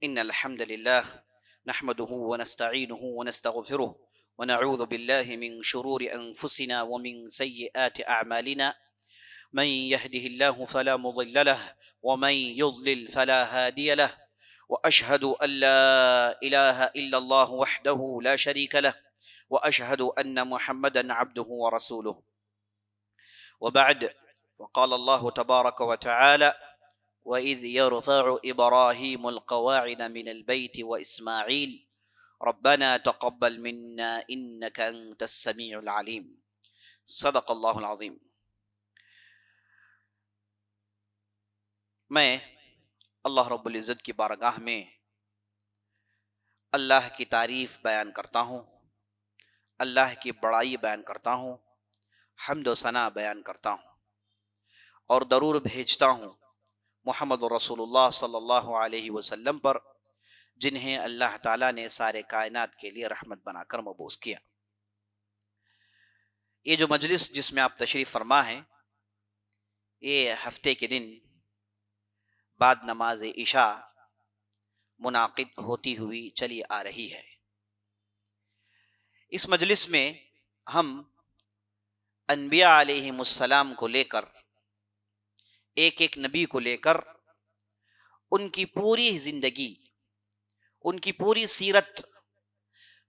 إن الحمد لله نحمده ونستعينه ونستغفره ونعوذ بالله من شرور أنفسنا ومن سيئات أعمالنا من يهده الله فلا مضل له ومن يضلل فلا هادي له وأشهد أن لا إله إلا الله وحده لا شريك له وأشهد أن محمدا عبده ورسوله وبعد. وقال الله تبارك وتعالى: وَإِذْ يَرْفَعُ إِبْرَاهِيمُ الْقَوَاعِدَ مِنَ الْبَيْتِ وَإِسْمَاعِيلُ رَبَّنَا تَقَبَّلْ مِنَّا إِنَّكَ أَنْتَ السَّمِيعُ الْعَلِيمُ. صدق اللہ العظیم. میں اللہ رب العزت کی بارگاہ میں اللہ کی تعریف بیان کرتا ہوں، اللہ کی بڑائی بیان کرتا ہوں، حمد و ثنا بیان کرتا ہوں اور درود بھیجتا ہوں محمد رسول اللہ صلی اللہ علیہ وسلم پر، جنہیں اللہ تعالیٰ نے سارے کائنات کے لیے رحمت بنا کر مبعوث کیا. یہ جو مجلس جس میں آپ تشریف فرما ہیں، یہ ہفتے کے دن بعد نماز عشاء منعقد ہوتی ہوئی چلی آ رہی ہے. اس مجلس میں ہم انبیاء علیہم السلام کو لے کر، ایک ایک نبی کو لے کر، ان کی پوری زندگی، ان کی پوری سیرت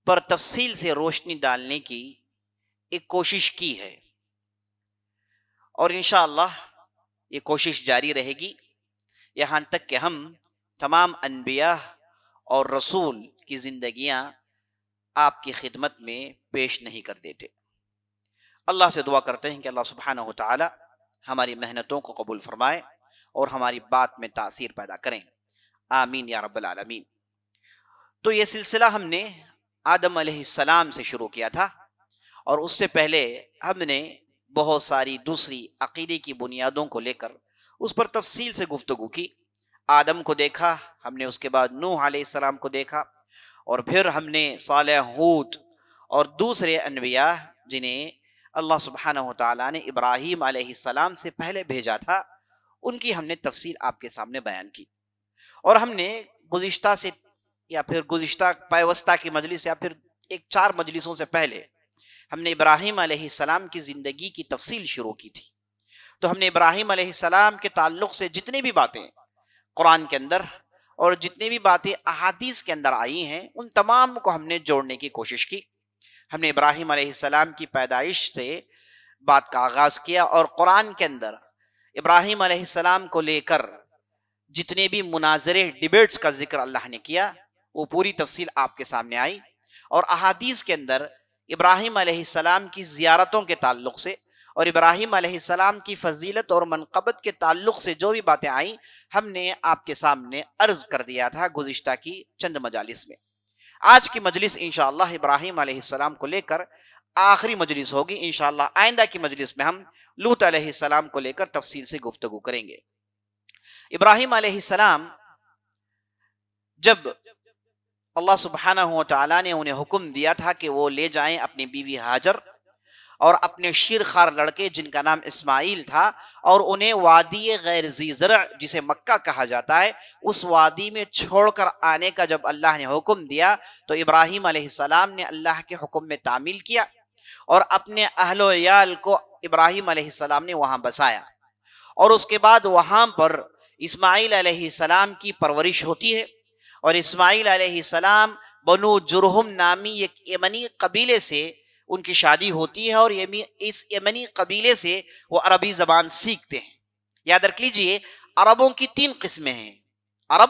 پر تفصیل سے روشنی ڈالنے کی ایک کوشش کی ہے، اور انشاءاللہ یہ کوشش جاری رہے گی یہاں تک کہ ہم تمام انبیاء اور رسول کی زندگیاں آپ کی خدمت میں پیش نہیں کر دیتے. اللہ سے دعا کرتے ہیں کہ اللہ سبحانہ و تعالی ہماری محنتوں کو قبول فرمائے اور ہماری بات میں تاثیر پیدا کریں. آمین یا رب العالمین. تو یہ سلسلہ ہم نے آدم علیہ السلام سے شروع کیا تھا، اور اس سے پہلے ہم نے بہت ساری دوسری عقیدے کی بنیادوں کو لے کر اس پر تفصیل سے گفتگو کی. آدم کو دیکھا ہم نے، اس کے بعد نوح علیہ السلام کو دیکھا، اور پھر ہم نے صالح، ہود اور دوسرے انبیاء جنہیں اللہ سبحانہ و تعالیٰ نے ابراہیم علیہ السلام سے پہلے بھیجا تھا، ان کی ہم نے تفصیل آپ کے سامنے بیان کی. اور ہم نے گزشتہ سے یا پھر گزشتہ پیوستہ کی مجلس یا پھر 4 مجلسوں سے پہلے ہم نے ابراہیم علیہ السلام کی زندگی کی تفصیل شروع کی تھی. تو ہم نے ابراہیم علیہ السلام کے تعلق سے جتنی بھی باتیں قرآن کے اندر اور جتنی بھی باتیں احادیث کے اندر آئی ہیں، ان تمام کو ہم نے جوڑنے کی کوشش کی. ہم نے ابراہیم علیہ السلام کی پیدائش سے بات کا آغاز کیا، اور قرآن کے اندر ابراہیم علیہ السلام کو لے کر جتنے بھی مناظرے، ڈیبیٹس کا ذکر اللہ نے کیا، وہ پوری تفصیل آپ کے سامنے آئی. اور احادیث کے اندر ابراہیم علیہ السلام کی زیارتوں کے تعلق سے اور ابراہیم علیہ السلام کی فضیلت اور منقبت کے تعلق سے جو بھی باتیں آئیں، ہم نے آپ کے سامنے عرض کر دیا تھا گزشتہ کی چند مجالس میں. آج کی مجلس انشاءاللہ ابراہیم علیہ السلام کو لے کر آخری مجلس ہوگی. انشاءاللہ آئندہ کی مجلس میں ہم لوط علیہ السلام کو لے کر تفصیل سے گفتگو کریں گے. ابراہیم علیہ السلام جب اللہ سبحانہ و تعالیٰ نے انہیں حکم دیا تھا کہ وہ لے جائیں اپنی بیوی ہاجر اور اپنے شیرخوار لڑکے جن کا نام اسماعیل تھا، اور انہیں وادی غیر ذی زرع جسے مکہ کہا جاتا ہے، اس وادی میں چھوڑ کر آنے کا جب اللہ نے حکم دیا، تو ابراہیم علیہ السلام نے اللہ کے حکم میں تعمیل کیا اور اپنے اہل و عیال کو ابراہیم علیہ السلام نے وہاں بسایا. اور اس کے بعد وہاں پر اسماعیل علیہ السلام کی پرورش ہوتی ہے، اور اسماعیل علیہ السلام بنو جرہم نامی ایک یمنی قبیلے سے ان کی شادی ہوتی ہے، اور اس یمنی قبیلے سے وہ عربی زبان سیکھتے ہیں. یاد رکھ لیجئے، عربوں کی 3 قسمیں ہیں. عرب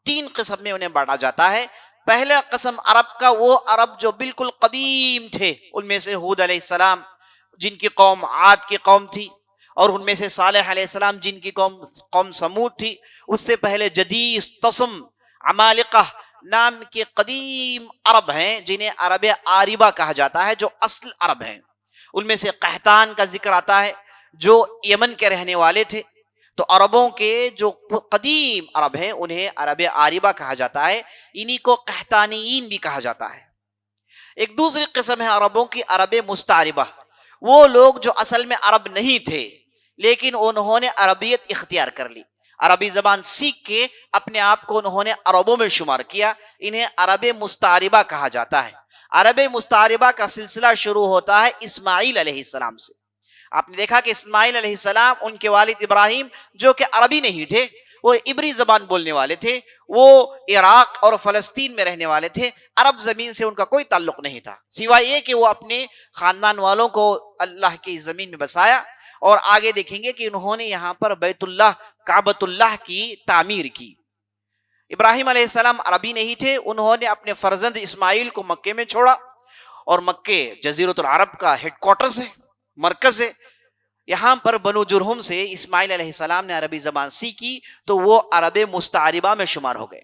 3 قسم میں انہیں بانٹا جاتا ہے. پہلا قسم عرب کا، وہ عرب جو بالکل قدیم تھے، ان میں سے ہود علیہ السلام جن کی قوم عاد کی قوم تھی، اور ان میں سے صالح علیہ السلام جن کی قوم سمود تھی. اس سے پہلے جدیس، تسم، عمالقہ نام کے قدیم عرب ہیں جنہیں عرب عاربہ کہا جاتا ہے، جو اصل عرب ہیں. ان میں سے قحطان کا ذکر آتا ہے جو یمن کے رہنے والے تھے. تو عربوں کے جو قدیم عرب ہیں انہیں عرب عاربہ کہا جاتا ہے، انہی کو قحطانیین بھی کہا جاتا ہے. ایک دوسری قسم ہے عربوں کی عرب مستعربہ، وہ لوگ جو اصل میں عرب نہیں تھے لیکن انہوں نے عربیت اختیار کر لی. عربی زبان سیکھ کے اپنے آپ کو انہوں نے عربوں میں شمار کیا. انہیں عرب مستعربہ کہا جاتا ہے. عرب مستعربہ کا سلسلہ شروع ہوتا ہے اسماعیل علیہ السلام سے. آپ نے دیکھا کہ اسماعیل علیہ السلام، ان کے والد ابراہیم جو کہ عربی نہیں تھے، وہ عبری زبان بولنے والے تھے، وہ عراق اور فلسطین میں رہنے والے تھے. عرب زمین سے ان کا کوئی تعلق نہیں تھا، سوائے یہ کہ وہ اپنے خاندان والوں کو اللہ کی زمین میں بسایا. اور آگے دیکھیں گے کہ انہوں نے یہاں پر بیت اللہ، کعبۃ اللہ کی تعمیر کی. ابراہیم علیہ السلام عربی نہیں تھے، انہوں نے اپنے فرزند اسماعیل کو مکے میں چھوڑا، اور مکے جزیرۃ العرب کا ہیڈ کوارٹرز ہے، مرکز ہے. یہاں پر بنو جرہم سے اسماعیل علیہ السلام نے عربی زبان سیکھی تو وہ عرب مستعربہ میں شمار ہو گئے.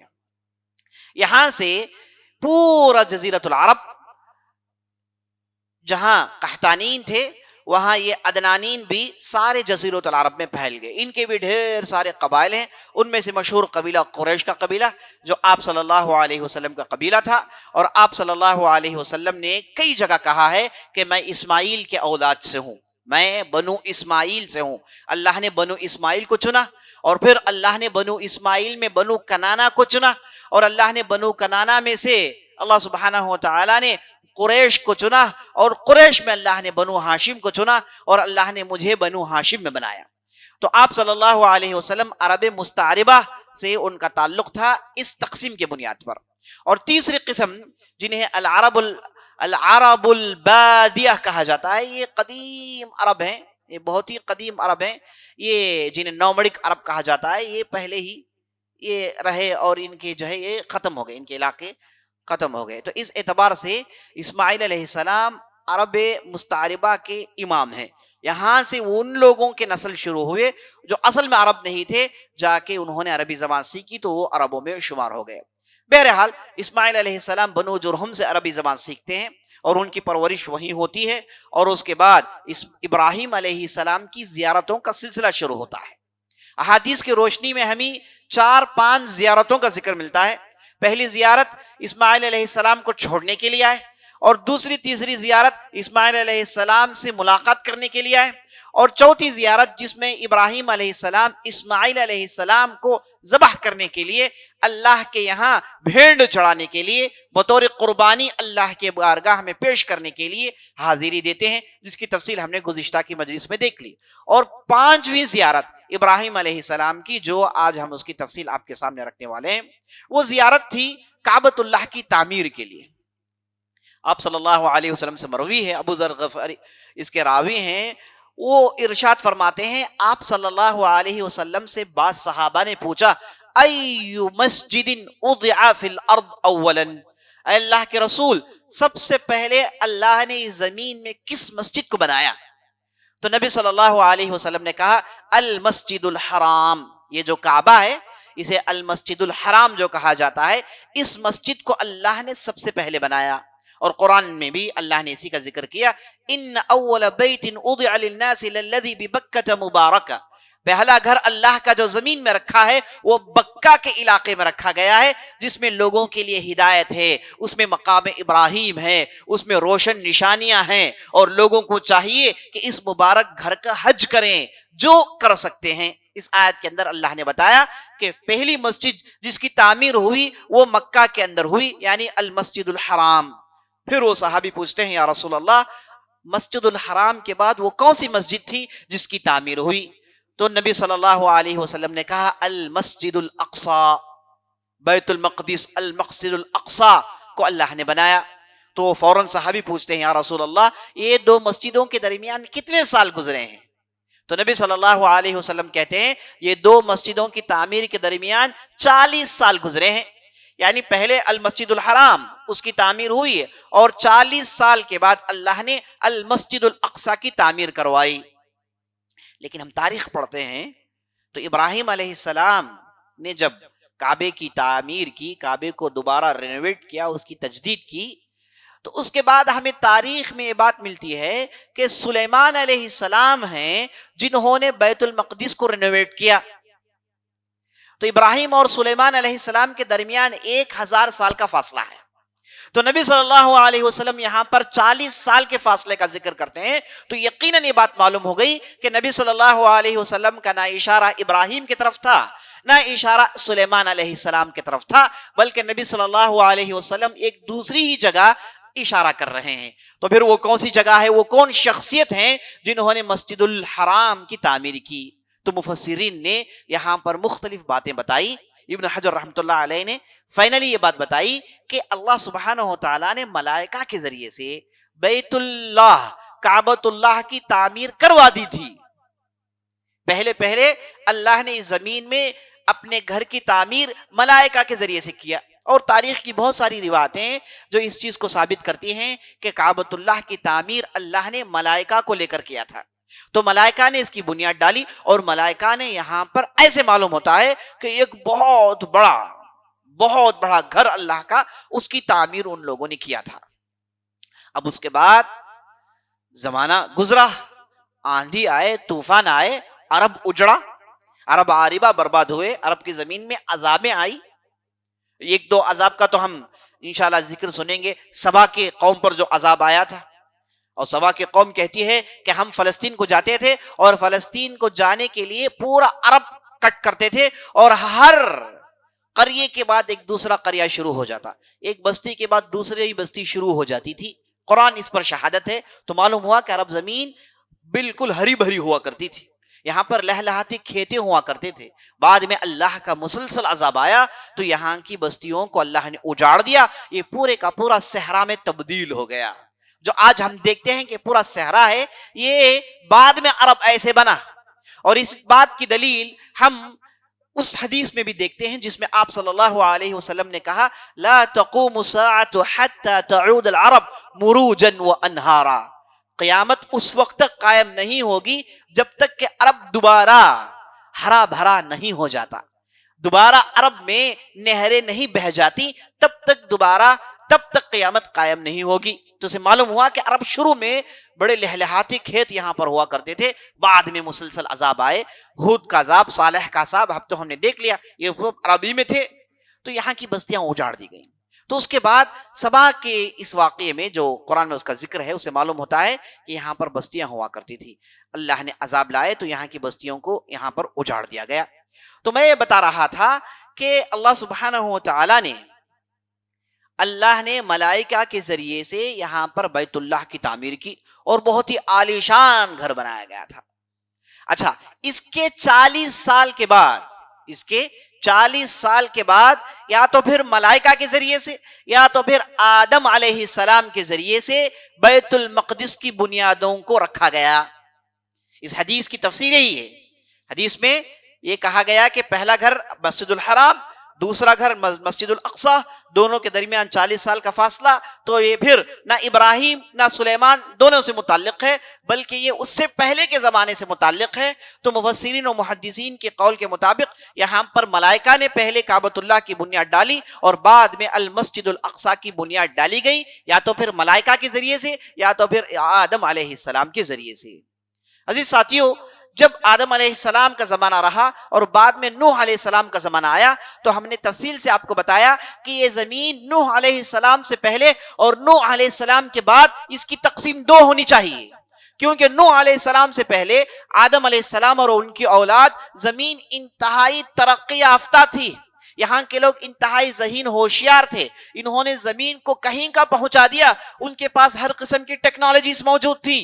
یہاں سے پورا جزیرۃ العرب، جہاں قحطانین تھے وہاں یہ عدنانین بھی سارے جزیرۃ العرب میں پھیل گئے. ان کے بھی ڈھیر سارے قبائل ہیں. ان میں سے مشہور قبیلہ قریش کا قبیلہ، جو آپ صلی اللہ علیہ وسلم کا قبیلہ تھا. اور آپ صلی اللہ علیہ وسلم نے کئی جگہ کہا ہے کہ میں اسماعیل کے اولاد سے ہوں، میں بنو اسماعیل سے ہوں. اللہ نے بنو اسماعیل کو چنا، اور پھر اللہ نے بنو اسماعیل میں بنو کنانا کو چنا، اور اللہ نے بنو کنانا میں سے اللہ سبحانہ و تعالی نے قریش کو چنا، اور قریش میں اللہ نے بنو ہاشم کو چنا، اور اللہ نے مجھے بنو ہاشم میں بنایا. تو آپ صلی اللہ علیہ وسلم عرب مستعربہ سے ان کا تعلق تھا اس تقسیم کے بنیاد پر. اور تیسری قسم جنہیں العرب البادیہ کہا جاتا ہے، یہ قدیم عرب ہیں، یہ بہت ہی قدیم عرب ہیں. یہ جنہیں نومڑک عرب کہا جاتا ہے، یہ پہلے ہی یہ رہے اور ان کے جو ہے یہ ختم ہو گئے، ان کے علاقے ختم ہو گئے. تو اس اعتبار سے اسماعیل علیہ السلام عرب مستعربہ کے امام ہیں. یہاں سے ان لوگوں کے نسل شروع ہوئے جو اصل میں عرب نہیں تھے، جا کے انہوں نے عربی زبان سیکھی تو وہ عربوں میں شمار ہو گئے. بہرحال اسماعیل علیہ السلام بنو جرہم سے عربی زبان سیکھتے ہیں، اور ان کی پرورش وہیں ہوتی ہے. اور اس کے بعد ابراہیم علیہ السلام کی زیارتوں کا سلسلہ شروع ہوتا ہے. احادیث کی روشنی میں ہمیں 4-5 زیارتوں کا ذکر ملتا ہے. پہلی زیارت اسماعیل علیہ السلام کو چھوڑنے کے لیے آئے، اور دوسری تیسری زیارت اسماعیل علیہ السلام سے ملاقات کرنے کے لیے آئے، اور چوتھی زیارت جس میں ابراہیم علیہ السلام اسماعیل علیہ السلام کو ذبح کرنے کے لیے، اللہ کے یہاں بھیڑ چڑھانے کے لیے، بطور قربانی اللہ کے بارگاہ میں پیش کرنے کے لیے حاضری دیتے ہیں، جس کی تفصیل ہم نے گزشتہ کی مجلس میں دیکھ لی. اور 5ویں زیارت ابراہیم علیہ السلام کی، جو آج ہم اس کی تفصیل آپ کے سامنے رکھنے والے ہیں، وہ زیارت تھی کعبۃ اللہ کی تعمیر کے لیے. آپ صلی اللہ علیہ وسلم سے مروی ہے، ابو ذر غفاری اس کے راوی ہیں، وہ ارشاد فرماتے ہیں آپ صلی اللہ علیہ وسلم سے بعض صحابہ نے پوچھا ای مسجد وضع فی الارض اولا، اے اللہ کے رسول سب سے پہلے اللہ نے زمین میں کس مسجد کو بنایا؟ تو نبی صلی اللہ علیہ وسلم نے کہا المسجد الحرام. یہ جو کعبہ ہے اسے المسجد الحرام جو کہا جاتا ہے، اس مسجد کو اللہ نے سب سے پہلے بنایا. اور قرآن میں بھی اللہ نے اسی کا ذکر کیا، ان اول بیت وضع للناس للذی ببکۃ مبارکہ، پہلا گھر اللہ کا جو زمین میں رکھا ہے وہ بکہ کے علاقے میں رکھا گیا ہے، جس میں لوگوں کے لیے ہدایت ہے، اس میں مقام ابراہیم ہے، اس میں روشن نشانیاں ہیں، اور لوگوں کو چاہیے کہ اس مبارک گھر کا حج کریں جو کر سکتے ہیں. اس آیت کے اندر اللہ نے بتایا کہ پہلی مسجد جس کی تعمیر ہوئی وہ مکہ کے اندر ہوئی، یعنی المسجد الحرام. پھر وہ صحابی پوچھتے ہیں یا رسول اللہ مسجد الحرام کے بعد وہ کون سی مسجد تھی جس کی تعمیر ہوئی؟ تو نبی صلی اللہ علیہ وسلم نے کہا المسجد الاقصی، بیت المقدس المسجد الاقصی کو اللہ نے بنایا. تو فوراً صحابی پوچھتے ہیں یا رسول اللہ یہ دو مسجدوں کے درمیان کتنے سال گزرے ہیں؟ تو نبی صلی اللہ علیہ وسلم کہتے ہیں یہ دو مسجدوں کی تعمیر کے درمیان 40 سال گزرے ہیں. یعنی پہلے المسجد الحرام اس کی تعمیر ہوئی ہے، اور 40 سال کے بعد اللہ نے المسجد الاقصی کی تعمیر کروائی. لیکن ہم تاریخ پڑھتے ہیں تو ابراہیم علیہ السلام نے جب کعبے کی تعمیر کی، کعبے کو دوبارہ رینوویٹ کیا، اس کی تجدید کی، تو اس کے بعد ہمیں تاریخ میں یہ بات ملتی ہے کہ سلیمان علیہ السلام ہیں جنہوں نے بیت المقدس کو رینوویٹ کیا. تو ابراہیم اور سلیمان علیہ السلام کے درمیان 1000 سال کا فاصلہ ہے. تو نبی صلی اللہ علیہ وسلم یہاں پر 40 سال کے فاصلے کا ذکر کرتے ہیں، تو یقیناً یہ بات معلوم ہو گئی کہ نبی صلی اللہ علیہ وسلم کا نہ اشارہ ابراہیم کی طرف تھا، نہ اشارہ سلیمان علیہ السلام کی طرف تھا، بلکہ نبی صلی اللہ علیہ وسلم ایک دوسری ہی جگہ اشارہ کر رہے ہیں۔ تو پھر وہ کون سی جگہ ہے، وہ کون شخصیت ہیں جنہوں نے مسجد الحرام کی تعمیر کی؟ تو مفسرین نے یہاں پر مختلف باتیں بتائی۔ ابن حجر رحمۃ اللہ علیہ نے فائنلی یہ بات بتائی کہ اللہ سبحانہ و تعالیٰ نے ملائکہ کے ذریعے سے بیت اللہ، کعبۃ اللہ کی تعمیر کروا دی تھی۔ پہلے اللہ نے زمین میں اپنے گھر کی تعمیر ملائکہ کے ذریعے سے کیا، اور تاریخ کی بہت ساری روایتیں جو اس چیز کو ثابت کرتی ہیں کہ کعبۃ اللہ کی تعمیر اللہ نے ملائکہ کو لے کر کیا تھا۔ تو ملائکہ نے اس کی بنیاد ڈالی، اور ملائکہ نے یہاں پر ایسے معلوم ہوتا ہے کہ ایک بہت بڑا گھر اللہ کا، اس کی تعمیر ان لوگوں نے کیا تھا۔ اب اس کے بعد زمانہ گزرا، آندھی آئے، طوفان آئے، عرب اجڑا، عرب عاربہ برباد ہوئے، عرب کی زمین میں عذابیں آئی۔ ایک دو عذاب کا تو ہم انشاءاللہ ذکر سنیں گے۔ سبا کے قوم پر جو عذاب آیا تھا، اور سبا کی قوم کہتی ہے کہ ہم فلسطین کو جاتے تھے، اور فلسطین کو جانے کے لیے پورا عرب کٹ کرتے تھے، اور ہر قریے کے بعد ایک دوسرا قریہ شروع ہو جاتا، ایک بستی کے بعد دوسری بستی شروع ہو جاتی تھی۔ قرآن اس پر شہادت ہے۔ تو معلوم ہوا کہ عرب زمین بالکل ہری بھری ہوا کرتی تھی، یہاں پر لہلہاتی کھیتے ہوا کرتے تھے۔ بعد میں اللہ کا مسلسل عذاب آیا تو یہاں کی بستیوں کو اللہ نے اجاڑ دیا، یہ پورے کا پورا صحرا میں تبدیل ہو گیا۔ جو آج ہم دیکھتے ہیں کہ پورا صحرا ہے، یہ بعد میں عرب ایسے بنا۔ اور اس بات کی دلیل ہم اس حدیث میں بھی دیکھتے ہیں جس میں آپ صلی اللہ علیہ وسلم نے کہا لا تقوم الساعة حتى تعود العرب مروجا وانہارا، قیامت اس وقت تک قائم نہیں ہوگی جب تک کہ عرب دوبارہ ہرا بھرا نہیں ہو جاتا، دوبارہ عرب میں نہریں نہیں بہہ جاتی، تب تک قیامت قائم نہیں ہوگی۔ تو اسے معلوم ہوا کہ عرب شروع میں بڑے لہلہاتی کھیت یہاں پر ہوا کرتے تھے، بعد میں مسلسل عذاب آئے، ہود کا عذاب، صالح کا عذاب، اب تو ہم نے دیکھ لیا یہ عربی میں تھے، تو یہاں کی بستیاں اجاڑ دی گئیں۔ تو اس کے بعد سبا کے اس واقعے میں جو قرآن میں اس کا ذکر ہے، اسے معلوم ہوتا ہے کہ یہاں پر بستیاں ہوا کرتی تھی، اللہ نے عذاب لائے تو یہاں کی بستیوں کو یہاں پر اجاڑ دیا گیا۔ تو میں یہ بتا رہا تھا کہ اللہ سبحانہ و تعالیٰ نے ملائکہ کے ذریعے سے یہاں پر بیت اللہ کی تعمیر کی، اور بہت ہی عالیشان گھر بنایا گیا تھا۔ اچھا، اس کے 40 سال کے بعد یا تو پھر ملائکہ کے ذریعے سے یا تو پھر آدم علیہ السلام کے ذریعے سے بیت المقدس کی بنیادوں کو رکھا گیا۔ اس حدیث کی تفسیر یہی ہے۔ حدیث میں یہ کہا گیا کہ پہلا گھر مسجد الحرام، دوسرا گھر مسجد الاقصی، دونوں کے درمیان 40 سال کا فاصلہ۔ تو یہ پھر نہ ابراہیم نہ سلیمان دونوں سے متعلق ہے، بلکہ یہ اس سے پہلے کے زمانے سے متعلق ہے۔ تو مفسرین و محدثین کے قول کے مطابق یہاں پر ملائکہ نے پہلے کعبۃ اللہ کی بنیاد ڈالی، اور بعد میں المسجد الاقصی کی بنیاد ڈالی گئی، یا تو پھر ملائکہ کے ذریعے سے یا تو پھر آدم علیہ السلام کے ذریعے سے۔ عزیز ساتھیو، جب آدم علیہ السلام کا زمانہ رہا اور بعد میں نوح علیہ السلام کا زمانہ آیا، تو ہم نے تفصیل سے آپ کو بتایا کہ یہ زمین نوح علیہ السلام سے پہلے اور نوح علیہ السلام کے بعد اس کی تقسیم 2 ہونی چاہیے، کیونکہ نوح علیہ السلام سے پہلے آدم علیہ السلام اور ان کی اولاد زمین انتہائی ترقی یافتہ تھی، یہاں کے لوگ انتہائی ذہین ہوشیار تھے، انہوں نے زمین کو کہیں کا پہنچا دیا، ان کے پاس ہر قسم کی ٹیکنالوجیز موجود تھی۔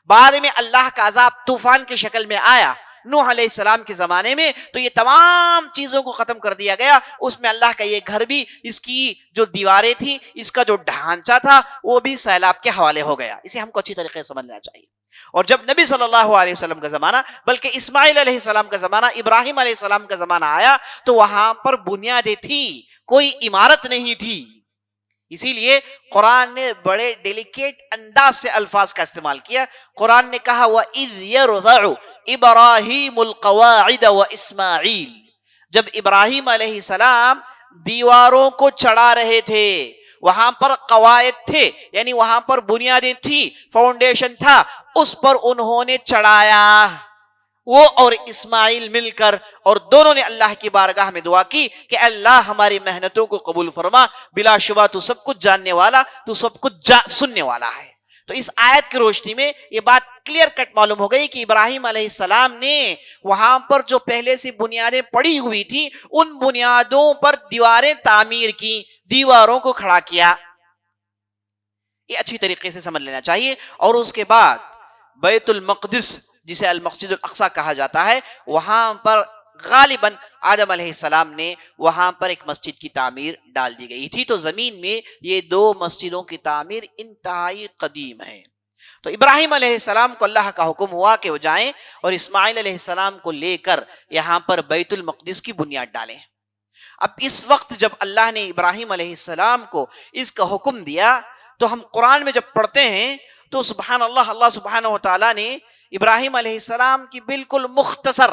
بعد میں اللہ کا عذاب طوفان کی شکل میں آیا نوح علیہ السلام کے زمانے میں، تو یہ تمام چیزوں کو ختم کر دیا گیا۔ اس میں اللہ کا یہ گھر بھی، اس کی جو دیواریں تھی، اس کا جو ڈھانچہ تھا، وہ بھی سیلاب کے حوالے ہو گیا۔ اسے ہم کو اچھی طریقے سے سمجھنا چاہیے۔ اور جب نبی صلی اللہ علیہ وسلم کا زمانہ، بلکہ اسماعیل علیہ السلام کا زمانہ، ابراہیم علیہ السلام کا زمانہ آیا، تو وہاں پر بنیادیں تھی، کوئی عمارت نہیں تھی۔ اسی لیے قرآن نے بڑے ڈیلیکیٹ انداز سے الفاظ کا استعمال کیا۔ قرآن نے کہا وَإِذْ يَرْفَعُ إِبْرَاهِيمُ الْقَوَاعِدَ وَإِسْمَاعِيلُ، جب ابراہیم علیہ السلام دیواروں کو چڑھا رہے تھے، وہاں پر قواعد تھے، یعنی وہاں پر بنیادیں تھی، فاؤنڈیشن تھا، اس پر انہوں نے چڑھایا، وہ اور اسماعیل مل کر، اور دونوں نے اللہ کی بارگاہ میں دعا کی کہ اللہ ہماری محنتوں کو قبول فرما، بلا شبہ تو سب کچھ جاننے والا، تو سب کچھ سننے والا ہے۔ تو اس آیت کی روشنی میں یہ بات کلیئر کٹ معلوم ہو گئی کہ ابراہیم علیہ السلام نے وہاں پر جو پہلے سے بنیادیں پڑی ہوئی تھی ان بنیادوں پر دیواریں تعمیر کی، دیواروں کو کھڑا کیا. یہ اچھی طریقے سے سمجھ لینا چاہیے. اور اس کے بعد بیت المقدس جسے المسجد الاقصی کہا جاتا ہے، وہاں پر غالباً آدم علیہ السلام نے وہاں پر ایک مسجد کی تعمیر ڈال دی گئی تھی. تو زمین میں یہ دو مسجدوں کی تعمیر انتہائی قدیم ہے. تو ابراہیم علیہ السلام کو اللہ کا حکم ہوا کہ وہ جائیں اور اسماعیل علیہ السلام کو لے کر یہاں پر بیت المقدس کی بنیاد ڈالیں. اب اس وقت جب اللہ نے ابراہیم علیہ السلام کو اس کا حکم دیا تو ہم قرآن میں جب پڑھتے ہیں تو سبحان اللہ، اللہ سبحانہ و تعالیٰ نے ابراہیم علیہ السلام کی بالکل مختصر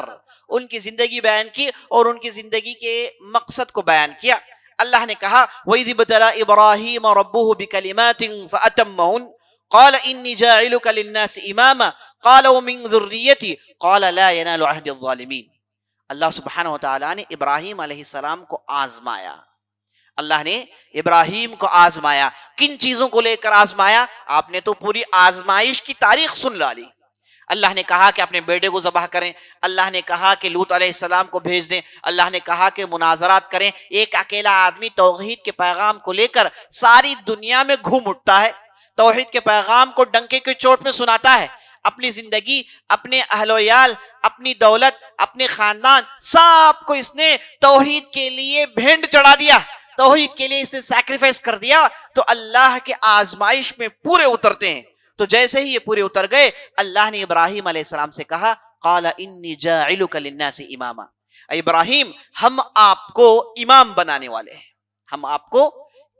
ان کی زندگی بیان کی اور ان کی زندگی کے مقصد کو بیان کیا. اللہ نے کہا وَإِذِ ابْتَلَىٰ إِبْرَاهِيمَ رَبُّهُ بِكَلِمَاتٍ فَأَتَمَّهُنَّ قَالَ إِنِّي جَاعِلُكَ لِلنَّاسِ إِمَامًا قَالَ وَمِن ذُرِّيَّتِي قَالَ لَا يَنَالُ عَهْدِ الظَّالِمِينَ. اللہ سبحانہ و تعالیٰ نے ابراہیم علیہ السلام کو آزمایا. اللہ نے ابراہیم کو آزمایا. کن چیزوں کو لے کر آزمایا؟ آپ نے تو پوری آزمائش کی تاریخ سن لی. اللہ نے کہا کہ اپنے بیٹے کو ذبح کریں، اللہ نے کہا کہ لوط علیہ السلام کو بھیج دیں، اللہ نے کہا کہ مناظرات کریں. ایک اکیلا آدمی توحید کے پیغام کو لے کر ساری دنیا میں گھوم اٹھتا ہے، توحید کے پیغام کو ڈنکے کی چوٹ میں سناتا ہے. اپنی زندگی، اپنے اہل و عیال، اپنی دولت، اپنے خاندان، سب کو اس نے توحید کے لیے بھینٹ چڑھا دیا، توحید کے لیے اس نے سیکریفائس کر دیا. تو اللہ کے آزمائش میں پورے اترتے ہیں. تو جیسے ہی یہ پورے اتر گئے، اللہ نے ابراہیم علیہ السلام سے کہا قال انی جاعلک للناس اماما. ابراہیم، ہم آپ کو امام بنانے والے ہیں، ہم آپ کو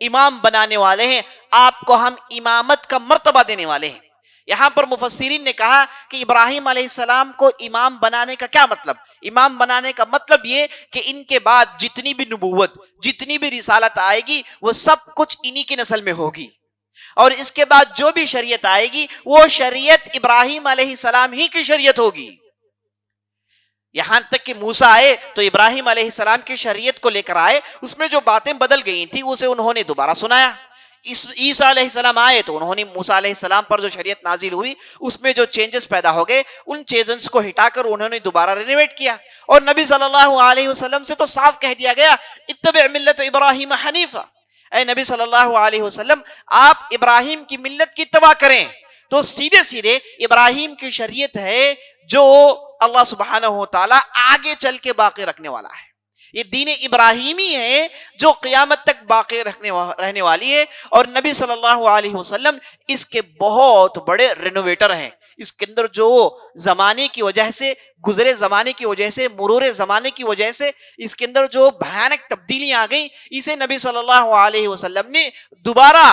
امام بنانے والے ہیں، آپ کو ہم امامت کا مرتبہ دینے والے ہیں. یہاں پر مفسرین نے کہا کہ ابراہیم علیہ السلام کو امام بنانے کا کیا مطلب؟ امام بنانے کا مطلب یہ کہ ان کے بعد جتنی بھی نبوت، جتنی بھی رسالت آئے گی وہ سب کچھ انہی کی نسل میں ہوگی، اور اس کے بعد جو بھی شریعت آئے گی وہ شریعت ابراہیم علیہ السلام ہی کی شریعت ہوگی. یہاں تک کہ موسیٰ آئے تو ابراہیم علیہ السلام کی شریعت کو لے کر آئے، اس میں جو باتیں بدل گئی تھی اسے انہوں نے دوبارہ سنایا. عیسیٰ علیہ السلام آئے تو انہوں نے موسیٰ علیہ السلام پر جو شریعت نازل ہوئی اس میں جو چینجز پیدا ہو گئے ان چینجز کو ہٹا کر انہوں نے دوبارہ رینویٹ کیا. اور نبی صلی اللہ علیہ وسلم سے تو صاف کہہ دیا گیا اتبع ملت ابراہیم حنیفہ، اے نبی صلی اللہ علیہ وسلم آپ ابراہیم کی ملت کی اتباع کریں. تو سیدھے سیدھے ابراہیم کی شریعت ہے جو اللہ سبحانہ و تعالیٰ آگے چل کے باقی رکھنے والا ہے. یہ دین ابراہیمی ہے جو قیامت تک باقی رہنے والی ہے، اور نبی صلی اللہ علیہ وسلم اس کے بہت بڑے رینوویٹر ہیں. اس کے اندر جو زمانے کی وجہ سے، گزرے زمانے کی وجہ سے، مرور زمانے کی وجہ سے اس کے اندر جو بھیانک تبدیلیاں آ گئیں، اسے نبی صلی اللہ علیہ وسلم نے دوبارہ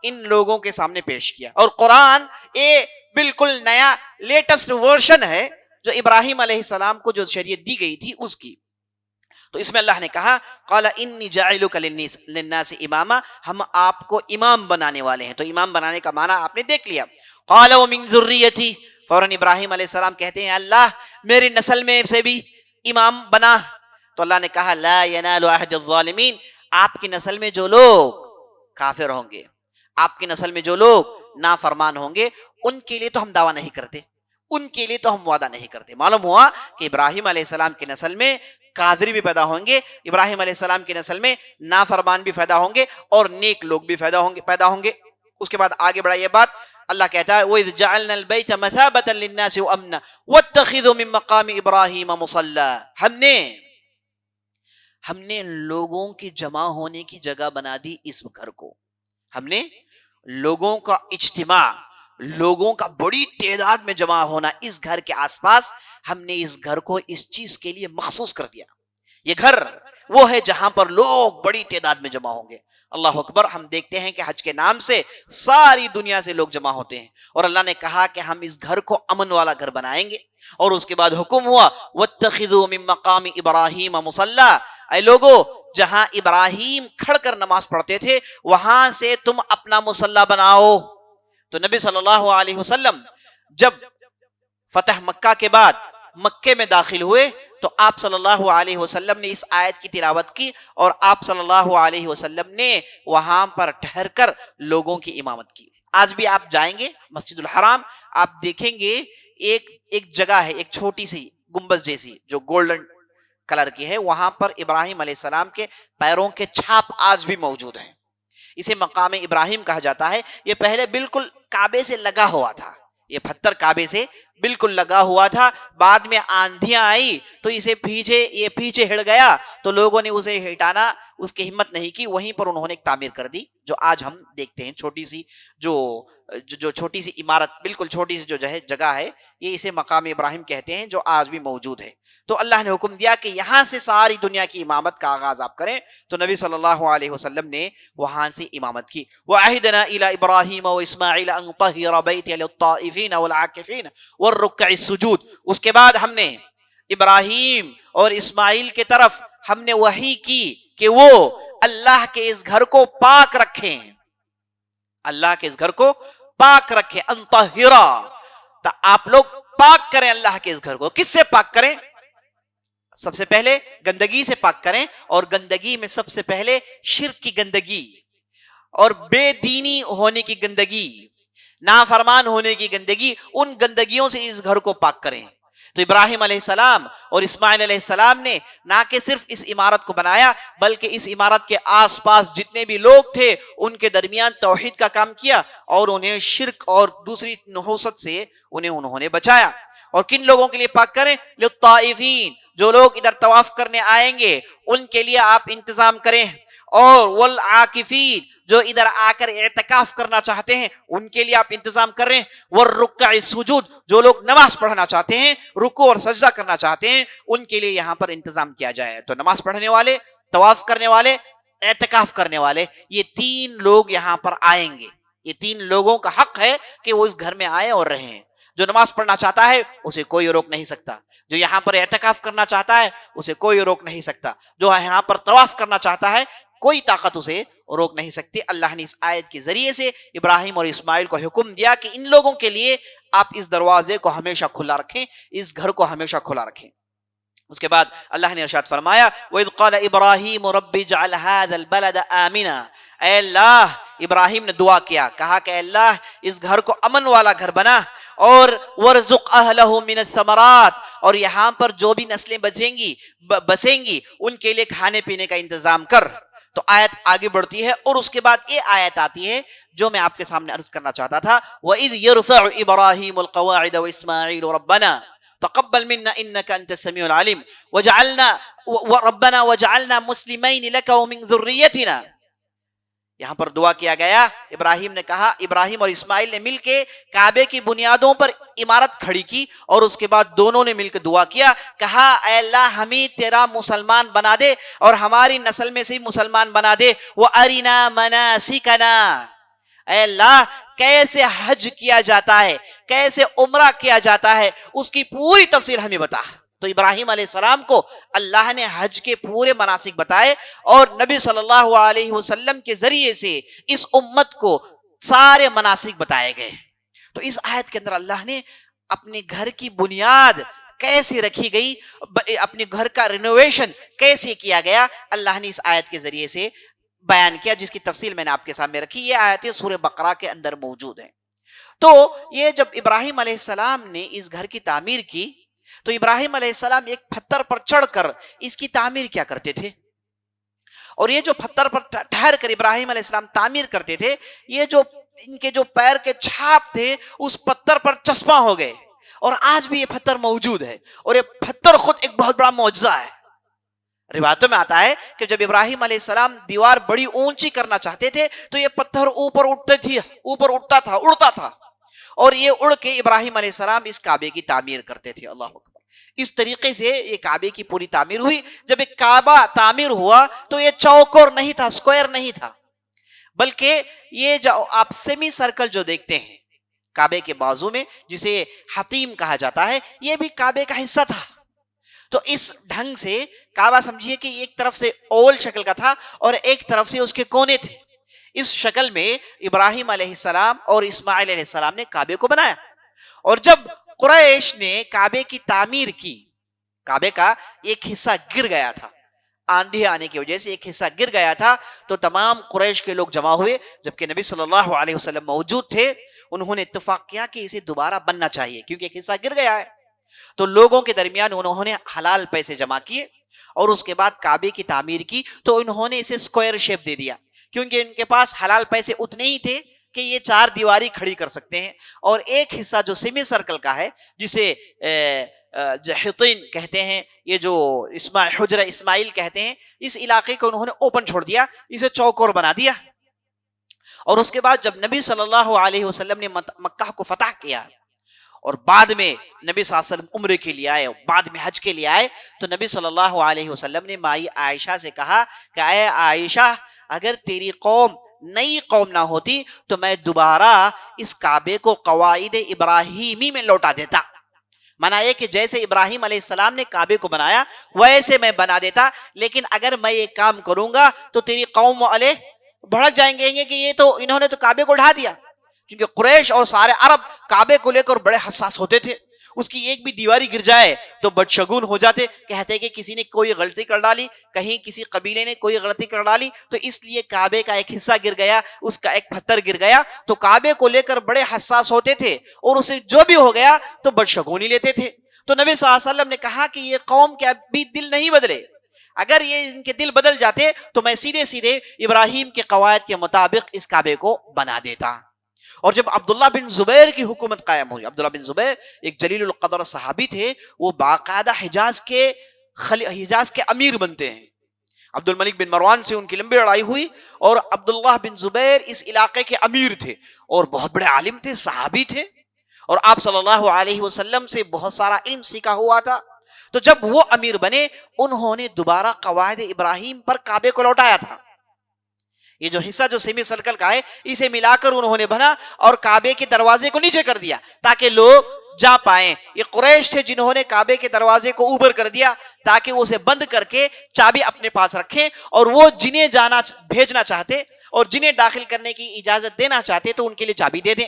ان لوگوں کے سامنے پیش کیا. اور قرآن ایک بالکل نیا لیٹسٹ ورژن ہے جو ابراہیم علیہ السلام کو جو شریعت دی گئی تھی اس کی. تو اس میں اللہ نے کہا قال انی جاعلک للناس اماما، ہم آپ کو امام بنانے والے ہیں. تو امام بنانے کا معنی آپ نے دیکھ لیا. قال ومن ذریتی، فوراً ابراہیم علیہ السلام کہتے ہیں اللہ میری نسل میں سے بھی امام بنا. تو اللہ نے کہا لا ینال عہد الظالمین، آپ کی نسل میں جو لوگ کافر ہوں گے، آپ کی نسل میں جو لوگ نافرمان ہوں گے، ان کے لیے تو ہم دعویٰ نہیں کرتے، ان کے لیے تو ہم وعدہ نہیں کرتے. معلوم ہوا کہ ابراہیم علیہ السلام کی نسل میں کافر بھی پیدا ہوں گے، ابراہیم علیہ السلام کی نسل میں نافرمان بھی پیدا ہوں گے، اور نیک لوگ بھی پیدا ہوں گے. اس کے بعد آگے بڑھا یہ بات، اللہ کہتا ہے وَإِذْ جَعَلْنَا الْبَيْتَ مَثَابَةً لِلنَّاسِ وَأَمْنًا وَاتَّخِذُوا مِن مَّقَامِ إِبْرَاهِيمَ مُصَلًّى. ہم نے لوگوں کے جمع ہونے کی جگہ بنا دی اس گھر کو. ہم نے لوگوں کا اجتماع، لوگوں کا بڑی تعداد میں جمع ہونا اس گھر کے آس پاس، ہم نے اس گھر کو اس چیز کے لیے مخصوص کر دیا. یہ گھر وہ ہے جہاں پر لوگ بڑی تعداد میں جمع ہوں گے. اللہ اکبر. ہم دیکھتے ہیں کہ حج کے نام سے ساری دنیا سے لوگ جمع ہوتے ہیں، اور اللہ نے کہا کہ ہم اس گھر کو امن والا گھر بنائیں گے. اور اس کے بعد حکم ہوا وَاتَّخِذُوا مِن مَّقَامِ إِبْرَاهِيمَ مُصَلًّى، اے لوگو جہاں ابراہیم کھڑ کر نماز پڑھتے تھے وہاں سے تم اپنا مصلی بناؤ. تو نبی صلی اللہ علیہ وسلم جب فتح مکہ کے بعد مکے میں داخل ہوئے تو آپ صلی اللہ علیہ وسلم نے اس آیت کی تلاوت کی، اور آپ صلی اللہ علیہ وسلم نے وہاں پر ٹھہر کر لوگوں کی امامت کی. آج بھی آپ جائیں گے مسجد الحرام، آپ دیکھیں گے ایک جگہ ہے، ایک چھوٹی سی گنبد جیسی جو گولڈن کلر کی ہے، وہاں پر ابراہیم علیہ السلام کے پیروں کے چھاپ آج بھی موجود ہیں. اسے مقام ابراہیم کہا جاتا ہے. یہ پہلے بالکل کعبے سے لگا ہوا تھا، یہ پتھر کعبے سے بالکل لگا ہوا تھا. بعد میں آندھیاں آئی تو اسے پیچھے ہٹ گیا، تو لوگوں نے اسے ہٹانا اس کی ہمت نہیں کی. وہیں پر انہوں نے ایک تعمیر کر دی جو آج ہم دیکھتے ہیں، چھوٹی سی جو چھوٹی سی عمارت، بالکل چھوٹی سی جو جگہ ہے، یہ اسے مقام ابراہیم کہتے ہیں، جو آج بھی موجود ہے. تو اللہ نے حکم دیا کہ یہاں سے ساری دنیا کی امامت کا آغاز آپ کریں. تو نبی صلی اللہ علیہ وسلم نے وہاں سے امامت کی. وَعَهِدْنَا إِلَىٰ إِبْرَاهِيمَ وَإِسْمَاعِيلَ أَن طَهِّرَ بَيْتِيَ لِلطَّائِفِينَ وَالْعَاكِفِينَ وَالرُّكَّعِ السُّجُودِ. اس کے بعد ہم نے ابراہیم اور اسماعیل کے طرف ہم نے وحی کی کہ وہ اللہ کے اس گھر کو پاک رکھیں، اللہ کے اس گھر کو پاک رکھیں. ان طہرا، تو آپ لوگ پاک کریں اللہ کے اس گھر کو. کس سے پاک کریں؟ سب سے پہلے گندگی سے پاک کریں، اور گندگی میں سب سے پہلے شرک کی گندگی اور بے دینی ہونے کی گندگی، نافرمان ہونے کی گندگی، ان گندگیوں سے اس گھر کو پاک کریں. تو ابراہیم علیہ السلام اور اسماعیل علیہ السلام نے نہ کہ صرف اس عمارت کو بنایا، بلکہ اس عمارت کے آس پاس جتنے بھی لوگ تھے ان کے درمیان توحید کا کام کیا، اور انہیں شرک اور دوسری نحوست سے انہوں نے بچایا. اور کن لوگوں کے لیے پاک کریں؟ للطائفین، جو لوگ ادھر طواف کرنے آئیں گے ان کے لیے آپ انتظام کریں. اور والعاکفین، جو ادھر آ کر اعتکاف کرنا چاہتے ہیں ان کے لیے آپ انتظام کر رہے ہیں. والرکع السجود، جو لوگ نماز پڑھنا چاہتے ہیں، رکوع اور سجدہ کرنا چاہتے ہیں، ان کے لیے یہاں پر انتظام کیا جائے. تو نماز پڑھنے والے، طواف کرنے والے، اعتکاف کرنے والے، یہ تین لوگ یہاں پر آئیں گے. یہ تین لوگوں کا حق ہے کہ وہ اس گھر میں آئے اور رہیں. جو نماز پڑھنا چاہتا ہے اسے کوئی روک نہیں سکتا، جو یہاں پر اعتکاف کرنا چاہتا ہے اسے کوئی روک نہیں سکتا، جو یہاں پر طواف کرنا چاہتا ہے کوئی طاقت اسے روک نہیں سکتی. اللہ نے اس آیت کے ذریعے سے ابراہیم اور اسماعیل کو حکم دیا کہ ان لوگوں کے لیے آپ اس دروازے کو ہمیشہ کھلا رکھیں، اس گھر کو ہمیشہ کھلا رکھیں. اس کے بعد اللہ نے ارشاد فرمایا وَإِذْ قَالَ إِبْرَاهِيمُ رَبِّ اجْعَلْ هَذَا الْبَلَدَ آمِنًا. اے اللہ، ابراہیم نے دعا کیا، کہا کہ اے اللہ اس گھر کو امن والا گھر بنا، اور وَارْزُقْ أَهْلَهُ مِنَ الثَّمَرَاتِ، اور یہاں پر جو بھی نسلیں بسیں گی ان کے لیے کھانے پینے کا انتظام کر. تو آیت آگے بڑھتی ہے اور اس کے بعد یہ آیت آتی ہے جو میں آپ کے سامنے عرض کرنا چاہتا تھا. وَإِذْ يَرْفَعُ إِبْرَاهِيمُ الْقَوَاعِدَ وَإِسْمَاعِيلُ رَبَّنَا تقبل منا انك انت السميع العليم ربنا وجعلنا مسلمين لك ومن ذريتنا. یہاں پر دعا کیا گیا، ابراہیم نے کہا، ابراہیم اور اسماعیل نے مل کے کعبے کی بنیادوں پر عمارت کھڑی کی، اور اس کے بعد دونوں نے مل کے دعا کیا، کہا اے اللہ ہمیں تیرا مسلمان بنا دے اور ہماری نسل میں سے مسلمان بنا دے. وَأَرِنَا مَنَاسِكَنَا، اے اللہ کیسے حج کیا جاتا ہے، کیسے عمرہ کیا جاتا ہے، اس کی پوری تفصیل ہمیں بتا. تو ابراہیم علیہ السلام کو اللہ نے حج کے پورے مناسک بتائے، اور نبی صلی اللہ علیہ وسلم کے ذریعے سے اس امت کو سارے مناسک بتائے گئے. تو اس آیت کے اندر اللہ نے اپنے گھر کی بنیاد کیسے رکھی گئی، اپنے گھر کا رینوویشن کیسے کیا گیا، اللہ نے اس آیت کے ذریعے سے بیان کیا، جس کی تفصیل میں نے آپ کے سامنے رکھی. یہ آیتیں سورہ بقرہ کے اندر موجود ہیں. تو یہ جب ابراہیم علیہ السلام نے اس گھر کی تعمیر کی، تو ابراہیم علیہ السلام ایک پتھر پر چڑھ کر اس کی تعمیر کیا کرتے تھے، اور یہ جو پتھر پر ٹھہر کر ابراہیم علیہ السلام تعمیر کرتے تھے، یہ جو ان کے جو پیر کے چھاپ تھے اس پتھر پر چسپاں ہو گئے، اور آج بھی یہ پتھر موجود ہے. اور یہ پتھر خود ایک بہت بڑا معجزہ ہے. روایتوں میں آتا ہے کہ جب ابراہیم علیہ السلام دیوار بڑی اونچی کرنا چاہتے تھے تو یہ پتھر اوپر اڑتا تھا، اور یہ اڑ کے ابراہیم علیہ السلام اس کعبے کی تعمیر کرتے تھے. اللہ اکبر. اس طریقے سے یہ کعبے کی پوری تعمیر ہوئی. جب ایک کعبہ تعمیر ہوا تو یہ چوکور نہیں تھا، سکوائر نہیں تھا، بلکہ یہ جو آپ سیمی سرکل جو دیکھتے ہیں کعبے کے بازو میں، جسے حتیم کہا جاتا ہے، یہ بھی کعبے کا حصہ تھا. تو اس ڈھنگ سے کعبہ سمجھیے کہ ایک طرف سے اوول شکل کا تھا اور ایک طرف سے اس کے کونے تھے. اس شکل میں ابراہیم علیہ السلام اور اسماعیل علیہ السلام نے کعبے کو بنایا. اور جب قریش نے کعبے کی تعمیر کی، کعبے کا ایک حصہ گر گیا تھا. آندھی آنے کی وجہ سے ایک حصہ گر گیا تھا، تو تمام قریش کے لوگ جمع ہوئے، جبکہ نبی صلی اللہ علیہ وسلم موجود تھے۔ انہوں نے اتفاق کیا کہ اسے دوبارہ بننا چاہیے کیونکہ ایک حصہ گر گیا ہے۔ تو لوگوں کے درمیان انہوں نے حلال پیسے جمع کیے اور اس کے بعد کعبے کی تعمیر کی، تو انہوں نے اسے سکوائر شیپ دے دیا کیونکہ ان کے پاس حلال پیسے اتنے ہی تھے کہ یہ 4 دیواری کھڑی کر سکتے ہیں، اور ایک حصہ جو سیمی سرکل کا ہے جسے حطین کہتے ہیں، یہ جو حجر اسماعیل کہتے ہیں، اس علاقے کو انہوں نے اوپن چھوڑ دیا، اسے چوکور بنا دیا۔ اور اس کے بعد جب نبی صلی اللہ علیہ وسلم نے مکہ کو فتح کیا اور بعد میں نبی صلی اللہ علیہ وسلم عمرے کے لیے آئے اور بعد میں حج کے لیے آئے، تو نبی صلی اللہ علیہ وسلم نے مائی عائشہ سے کہا کہ اے عائشہ، اگر تیری قوم نئی قوم نہ ہوتی تو میں دوبارہ اس کعبے کو قواعد ابراہیمی میں لوٹا دیتا۔ مانا یہ کہ جیسے ابراہیم علیہ السلام نے کعبے کو بنایا ویسے میں بنا دیتا، لیکن اگر میں یہ کام کروں گا تو تیری قوم والے بھڑک جائیں گے کہ یہ تو انہوں نے تو کعبے کو ڈھا دیا، کیونکہ قریش اور سارے عرب کعبے کو لے کر بڑے حساس ہوتے تھے، اس کی ایک بھی دیواری گر جائے تو بدشگون ہو جاتے، کہتے کہ کسی نے کوئی غلطی کر ڈالی، کہیں کسی قبیلے نے کوئی غلطی کر ڈالی، تو اس لیے کعبے کا ایک حصہ گر گیا، اس کا ایک پتھر گر گیا تو کعبے کو لے کر بڑے حساس ہوتے تھے، اور اسے جو بھی ہو گیا تو بدشگونی لیتے تھے۔ تو نبی صلی اللہ علیہ وسلم نے کہا کہ یہ قوم کے ابھی دل نہیں بدلے، اگر یہ ان کے دل بدل جاتے تو میں سیدھے سیدھے ابراہیم کے قواعد کے مطابق اس کعبے کو بنا دیتا۔ اور جب عبداللہ بن زبیر کی حکومت قائم ہوئی، عبداللہ بن زبیر ایک جلیل القدر صحابی تھے، وہ باقاعدہ حجاز کے امیر بنتے ہیں۔ عبد الملک بن مروان سے ان کی لمبی لڑائی ہوئی اور عبداللہ بن زبیر اس علاقے کے امیر تھے اور بہت بڑے عالم تھے، صحابی تھے، اور آپ صلی اللہ علیہ وسلم سے بہت سارا علم سیکھا ہوا تھا۔ تو جب وہ امیر بنے، انہوں نے دوبارہ قواعد ابراہیم پر کعبے کو لوٹایا تھا۔ یہ جو حصہ جو سیمی سرکل کا ہے اسے ملا کر انہوں نے بنا اور کعبے کے دروازے کو نیچے کر دیا تاکہ لوگ جا پائیں۔ یہ قریش تھے جنہوں نے کعبے کے دروازے کو اوپر کر دیا تاکہ وہ اسے بند کر کے چابی اپنے پاس رکھیں، اور وہ جنہیں بھیجنا چاہتے اور جنہیں داخل کرنے کی اجازت دینا چاہتے تو ان کے لیے چابی دے دیں،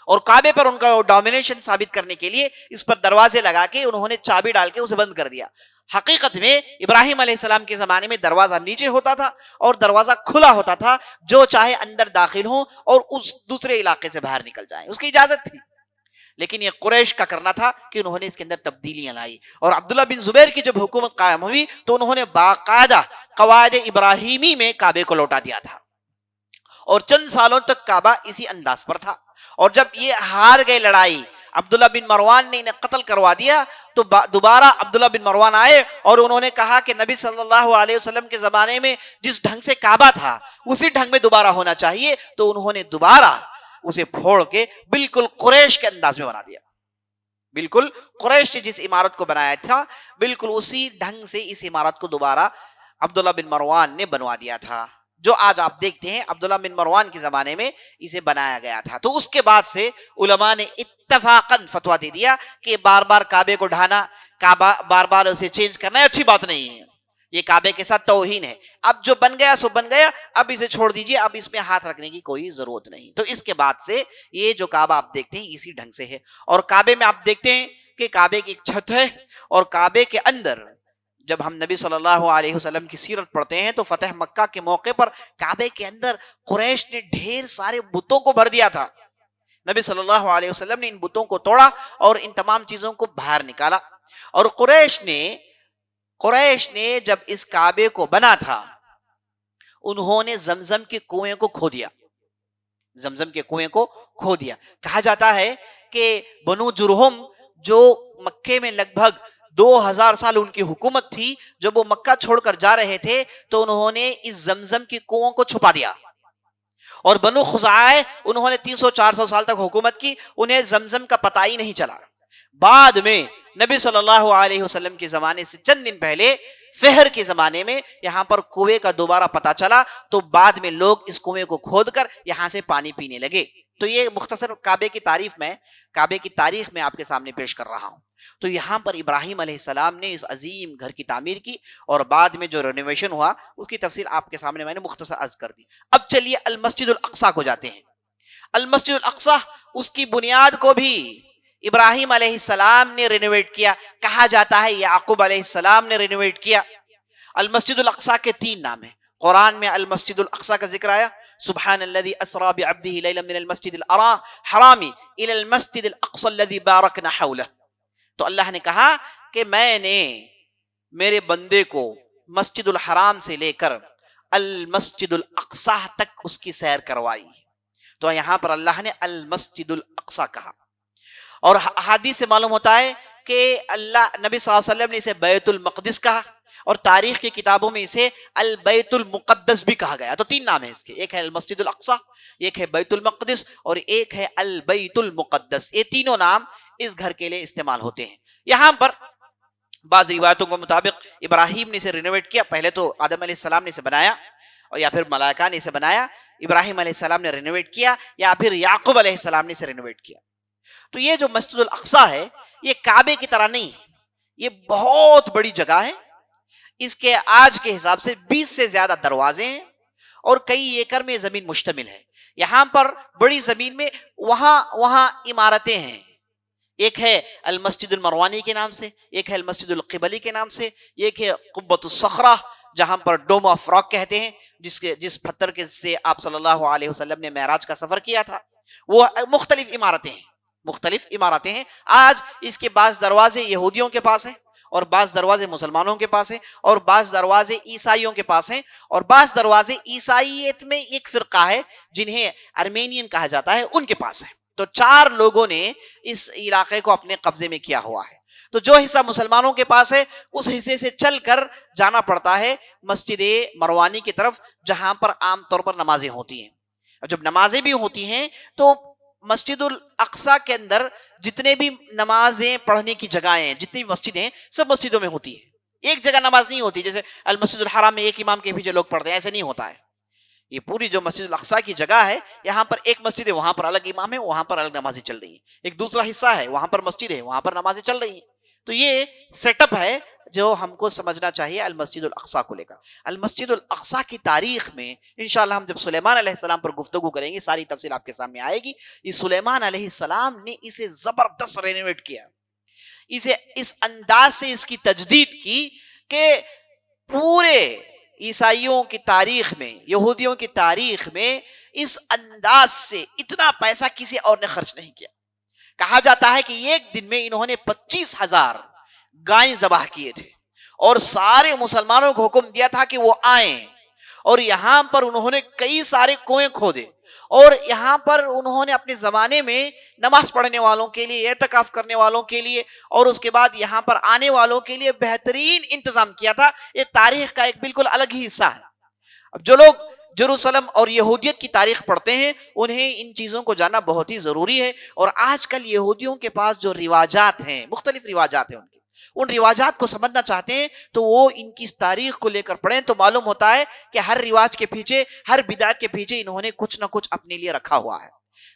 اور کعبے پر ان کا ڈومینیشن ثابت کرنے کے لیے اس پر دروازے لگا کے انہوں نے چابی ڈال کے اسے بند کر دیا۔ حقیقت میں ابراہیم علیہ السلام کے زمانے میں دروازہ نیچے ہوتا تھا اور دروازہ کھلا ہوتا تھا، جو چاہے اندر داخل ہو اور اس دوسرے علاقے سے باہر نکل جائیں، اس کی اجازت تھی۔ لیکن یہ قریش کا کرنا تھا کہ انہوں نے اس کے اندر تبدیلیاں لائی، اور عبداللہ بن زبیر کی جب حکومت قائم ہوئی تو انہوں نے باقاعدہ قواعد ابراہیمی میں کعبے کو لوٹا دیا تھا، اور چند سالوں تک کعبہ اسی انداز پر تھا۔ اور جب یہ ہار گئے لڑائی، عبداللہ بن مروان نے انہیں قتل کروا دیا، تو دوبارہ عبداللہ بن مروان آئے اور انہوں نے کہا کہ نبی صلی اللہ علیہ وسلم کے زمانے میں جس ڈھنگ سے کعبہ تھا اسی ڈھنگ میں دوبارہ ہونا چاہیے، تو انہوں نے دوبارہ اسے پھوڑ کے بالکل قریش کے انداز میں بنا دیا۔ بالکل قریش نے جس عمارت کو بنایا تھا بالکل اسی ڈھنگ سے اس عمارت کو دوبارہ عبداللہ بن مروان نے بنوا دیا تھا، جو آج آپ دیکھتے ہیں عبداللہ بن مروان کے زمانے میں اسے بنایا گیا تھا۔ تو اس کے بعد سے علماء نے اتفاقاً فتویٰ دے دیا کہ بار بار کعبے کو ڈھانا، کعبہ بار بار اسے چینج کرنا اچھی بات نہیں ہے، یہ کعبے کے ساتھ توہین ہے۔ اب جو بن گیا سو بن گیا، اب اسے چھوڑ دیجئے، اب اس میں ہاتھ رکھنے کی کوئی ضرورت نہیں۔ تو اس کے بعد سے یہ جو کعبہ آپ دیکھتے ہیں اسی ڈھنگ سے ہے، اور کعبے میں آپ دیکھتے ہیں کہ کعبے کی ایک چھت ہے، اور کعبے کے اندر جب ہم نبی صلی اللہ علیہ وسلم کی سیرت پڑھتے ہیں تو فتح مکہ کے موقع پر کعبے کے اندر قریش نے ڈھیر سارے بتوں کو بھر دیا تھا۔ نبی صلی اللہ علیہ وسلم نے ان بتوں کو توڑا اور ان تمام چیزوں کو باہر نکالا، اور قریش نے جب اس کعبے کو بنا تھا انہوں نے زمزم کے کنویں کو کھو دیا، زمزم کے کنویں کو کھو دیا۔ کہا جاتا ہے کہ بنو جرہم جو مکے میں لگ بھگ 2000 سال ان کی حکومت تھی، جب وہ مکہ چھوڑ کر جا رہے تھے تو انہوں نے اس زمزم کی کنووں کو چھپا دیا، اور بنو خزاعہ انہوں نے 300-400 سال تک حکومت کی، انہیں زمزم کا پتہ ہی نہیں چلا۔ بعد میں نبی صلی اللہ علیہ وسلم کے زمانے سے چند دن پہلے فہر کے زمانے میں یہاں پر کنویں کا دوبارہ پتہ چلا، تو بعد میں لوگ اس کنویں کو کھود کر یہاں سے پانی پینے لگے۔ تو یہ مختصر کعبے کی تاریخ میں آپ کے سامنے پیش کر رہا ہوں۔ تو یہاں پر ابراہیم علیہ السلام نے اس عظیم گھر کی تعمیر کی، اور بعد میں جو رینوویشن ہوا اس کی تفصیل آپ کے سامنے میں نے مختصر عرض کر دی۔ اب چلیے المسجد الاقصیٰ کو جاتے ہیں۔ المسجد الاقصیٰ، اس کی بنیاد کو بھی ابراہیم علیہ السلام نے رینوویٹ کیا، کہا جاتا ہے یعقوب علیہ السلام نے رینوویٹ کیا، المسجد الاقصی کے 3 نام ہیں. قرآن میں المسجد الاقصی کا ذکر آیا، سبحان الذي اسرى بعبده ليلا من المسجد الحرام الى المسجد الاقصى الذي باركنا حوله. تو اللہ نے کہا کہ میں نے میرے بندے کو مسجد الحرام سے لے کر المسجد الاقصی تک اس کی سیر کروائی. تو یہاں پر اللہ نے المسجد الاقصی کہا. اور احادیث سے معلوم ہوتا ہے کہ اللہ نبی صلی اللہ علیہ وسلم نے اسے بیت المقدس کہا، اور تاریخ کی کتابوں میں اسے البیت المقدس بھی کہا گیا. تو 3 نام ہیں اس کے، ایک ہے المسجد الاقصی، ایک ہے بیت المقدس، اور ایک ہے البیت المقدس. یہ تینوں نام اس گھر کے لیے استعمال ہوتے ہیں. یہاں پر بعض روایتوں کے مطابق ابراہیم نے اسے رینوویٹ کیا. پہلے تو آدم علیہ السلام نے اسے بنایا، اور یا پھر ملائکہ نے اسے بنایا. ابراہیم علیہ السلام نے رینوویٹ کیا، یا پھر یعقوب علیہ السلام نے اسے رینوویٹ کیا. تو یہ جو مسجد الاقصی ہے یہ کعبے کی طرح نہیں ہے، یہ بہت بڑی جگہ ہے. اس کے آج کے حساب سے 20 سے زیادہ دروازے ہیں، اور کئی ایکڑ میں زمین مشتمل ہے. یہاں پر بڑی زمین میں وہاں عمارتیں ہیں. ایک ہے المسجد المروانی کے نام سے، ایک ہے المسجد القبلی کے نام سے، ایک ہے قبۃ الصخرہ جہاں پر ڈوم آف راک کہتے ہیں، جس پتھر کے سے آپ صلی اللہ علیہ وسلم نے معراج کا سفر کیا تھا. وہ مختلف عمارتیں ہیں. آج اس کے بعض دروازے یہودیوں کے پاس ہیں، اور بعض دروازے مسلمانوں کے پاس ہیں، اور بعض دروازے عیسائیوں کے پاس ہیں، اور بعض دروازے عیسائیت میں ایک فرقہ ہے جنہیں ارمینین کہا جاتا ہے، ان کے پاس ہے. تو 4 لوگوں نے اس علاقے کو اپنے قبضے میں کیا ہوا ہے. تو جو حصہ مسلمانوں کے پاس ہے اس حصے سے چل کر جانا پڑتا ہے مسجد مروانی کی طرف، جہاں پر عام طور پر نمازیں ہوتی ہیں. اور جب نمازیں بھی ہوتی ہیں تو مسجد الاقصی کے اندر جتنے بھی نمازیں پڑھنے کی جگہیں ہیں، جتنی بھی مسجدیں ہیں، سب مسجدوں میں ہوتی ہے. ایک جگہ نماز نہیں ہوتی، جیسے المسجد الحرام میں ایک امام کے پیچھے لوگ پڑھتے ہیں، ایسے نہیں ہوتا ہے. یہ پوری جو مسجد الاقصی کی جگہ ہے، یہاں پر ایک مسجد ہے، وہاں پر الگ امام ہے، وہاں پر الگ نمازیں چل رہی ہیں. ایک دوسرا حصہ ہے، وہاں پر مسجد ہے، وہاں پر نمازیں چل رہی ہیں. تو یہ سیٹ اپ ہے جو ہم کو سمجھنا چاہیے المسجد الاقصی کو لے کر. المسجد الاقصی کی تاریخ میں انشاءاللہ ہم جب سلیمان علیہ السلام پر گفتگو کریں گے، ساری تفصیل آپ کے سامنے آئے گی. یہ سلیمان علیہ السلام نے اسے زبردست رینوویٹ کیا، اسے اس انداز سے اس کی تجدید کی کہ پورے عیسائیوں کی تاریخ میں، یہودیوں کی تاریخ میں اس انداز سے اتنا پیسہ کسی اور نے خرچ نہیں کیا. کہا جاتا ہے کہ ایک دن میں انہوں نے 25,000 گائیں ذبح کیے تھے، اور سارے مسلمانوں کو حکم دیا تھا کہ وہ آئیں، اور یہاں پر انہوں نے کئی سارے کنویں کھودے، اور یہاں پر انہوں نے اپنے زمانے میں نماز پڑھنے والوں کے لیے، اعتکاف کرنے والوں کے لیے، اور اس کے بعد یہاں پر آنے والوں کے لیے بہترین انتظام کیا تھا. یہ تاریخ کا ایک بالکل الگ ہی حصہ ہے. اب جو لوگ جروسلم اور یہودیت کی تاریخ پڑھتے ہیں انہیں ان چیزوں کو جاننا بہت ہی ضروری ہے. اور آج کل یہودیوں کے پاس جو رواجات ہیں، مختلف رواجات ہیں، ان رواجات کو سمجھنا چاہتے ہیں تو وہ ان کی اس تاریخ کو لے کر پڑھیں تو معلوم ہوتا ہے کہ ہر رواج کے پیچھے، ہر بدعت کے پیچھے انہوں نے کچھ نہ کچھ اپنے لیے رکھا ہوا ہے.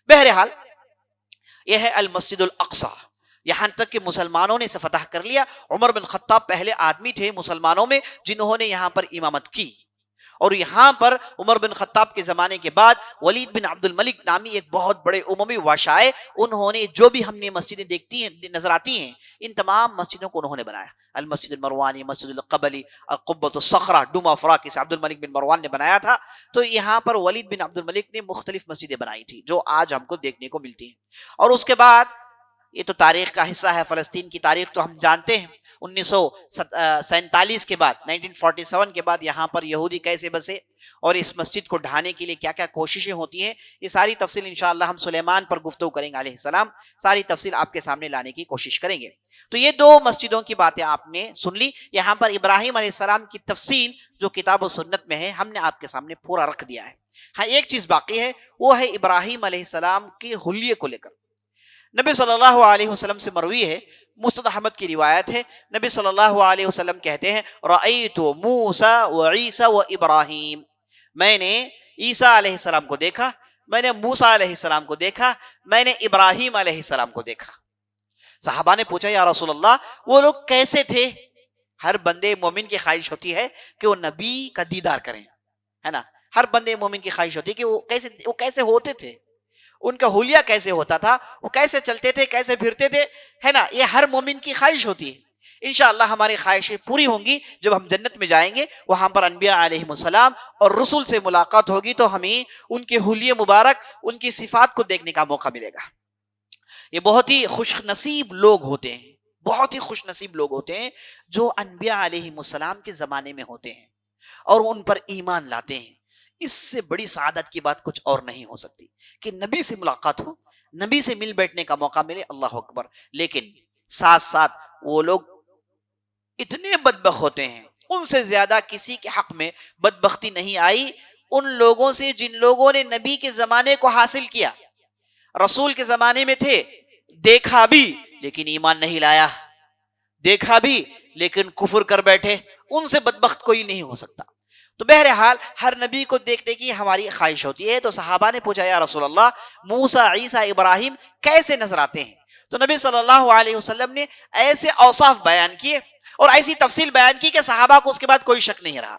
بہرحال یہ ہے المسجد الاقصی. یہاں تک کہ مسلمانوں نے اسے فتح کر لیا. عمر بن خطاب پہلے آدمی تھے مسلمانوں میں جنہوں نے یہاں پر امامت کی، اور یہاں پر عمر بن خطاب کے زمانے کے بعد ولید بن عبد الملک نامی ایک بہت بڑے اموی بادشاہ، انہوں نے جو بھی ہم نے مسجدیں دیکھتی ہیں، نظر آتی ہیں، ان تمام مسجدوں کو انہوں نے بنایا. المسجد المروانی، مسجد القبلی، قبۃ الصخرہ، ڈوم آف راک اسے عبد الملک بن مروان نے بنایا تھا. تو یہاں پر ولید بن عبد الملک نے مختلف مسجدیں بنائی تھی جو آج ہم کو دیکھنے کو ملتی ہیں. اور اس کے بعد یہ تو تاریخ کا حصہ ہے. فلسطین کی تاریخ تو ہم جانتے ہیں. 1947 کے بعد، 1947 کے بعد یہاں پر یہودی کیسے بسے، اور اس مسجد کو ڈھانے کے لیے کیا کیا کوششیں ہوتی ہیں، یہ ساری تفصیل انشاءاللہ ہم سلیمان پر گفتگو کریں گے علیہ السلام. ساری تفصیل آپ کے سامنے لانے کی کوشش کریں گے. تو یہ 2 مسجدوں کی باتیں آپ نے سن لی. یہاں پر ابراہیم علیہ السلام کی تفصیل جو کتاب و سنت میں ہے ہم نے آپ کے سامنے پورا رکھ دیا ہے. ہاں ایک چیز باقی ہے، وہ ہے ابراہیم علیہ السلام کے حلیے کو لے کر. نبی صلی اللہ علیہ وسلم سے مروی ہے، مسند احمد کی روایت ہے، نبی صلی اللہ علیہ وسلم کہتے ہیں رأیت موسیٰ و عیسیٰ و ابراہیم، میں نے عیسیٰ علیہ السلام کو دیکھا، میں نے موسیٰ علیہ السلام کو دیکھا، میں نے ابراہیم علیہ السلام کو دیکھا. صحابہ نے پوچھا یا رسول اللہ وہ لوگ کیسے تھے؟ ہر بندے مومن کی خواہش ہوتی ہے کہ وہ نبی کا دیدار کریں، ہے نا. ہر بندے مومن کی خواہش ہوتی ہے کہ وہ کیسے ہوتے تھے، ان کا حلیہ کیسے ہوتا تھا، وہ کیسے چلتے تھے، کیسے پھرتے تھے، ہے نا. یہ ہر مومن کی خواہش ہوتی ہے. انشاءاللہ ہماری خواہشیں پوری ہوں گی. جب ہم جنت میں جائیں گے وہاں پر انبیاء علیہم السلام اور رسول سے ملاقات ہوگی تو ہمیں ان کے حلیے مبارک، ان کی صفات کو دیکھنے کا موقع ملے گا. یہ بہت ہی خوش نصیب لوگ ہوتے ہیں، بہت ہی خوش نصیب لوگ ہوتے ہیں جو انبیاء علیہم السلام کے زمانے میں ہوتے ہیں اور ان پر ایمان لاتے ہیں. اس سے بڑی سعادت کی بات کچھ اور نہیں ہو سکتی کہ نبی سے ملاقات ہو، نبی سے مل بیٹھنے کا موقع ملے. اللہ اکبر. لیکن ساتھ ساتھ وہ لوگ اتنے بدبخت ہوتے ہیں، ان سے زیادہ کسی کے حق میں بدبختی نہیں آئی ان لوگوں سے جن لوگوں نے نبی کے زمانے کو حاصل کیا، رسول کے زمانے میں تھے، دیکھا بھی لیکن ایمان نہیں لایا، دیکھا بھی لیکن کفر کر بیٹھے. ان سے بدبخت کوئی نہیں ہو سکتا. تو بہرحال ہر نبی کو دیکھنے کی ہماری خواہش ہوتی ہے. تو صحابہ نے پوچھا یا رسول اللہ موسیٰ، عیسیٰ، ابراہیم کیسے نظر آتے ہیں؟ تو نبی صلی اللہ علیہ وسلم نے ایسے اوصاف بیان کیے اور ایسی تفصیل بیان کی کہ صحابہ کو اس کے بعد کوئی شک نہیں رہا.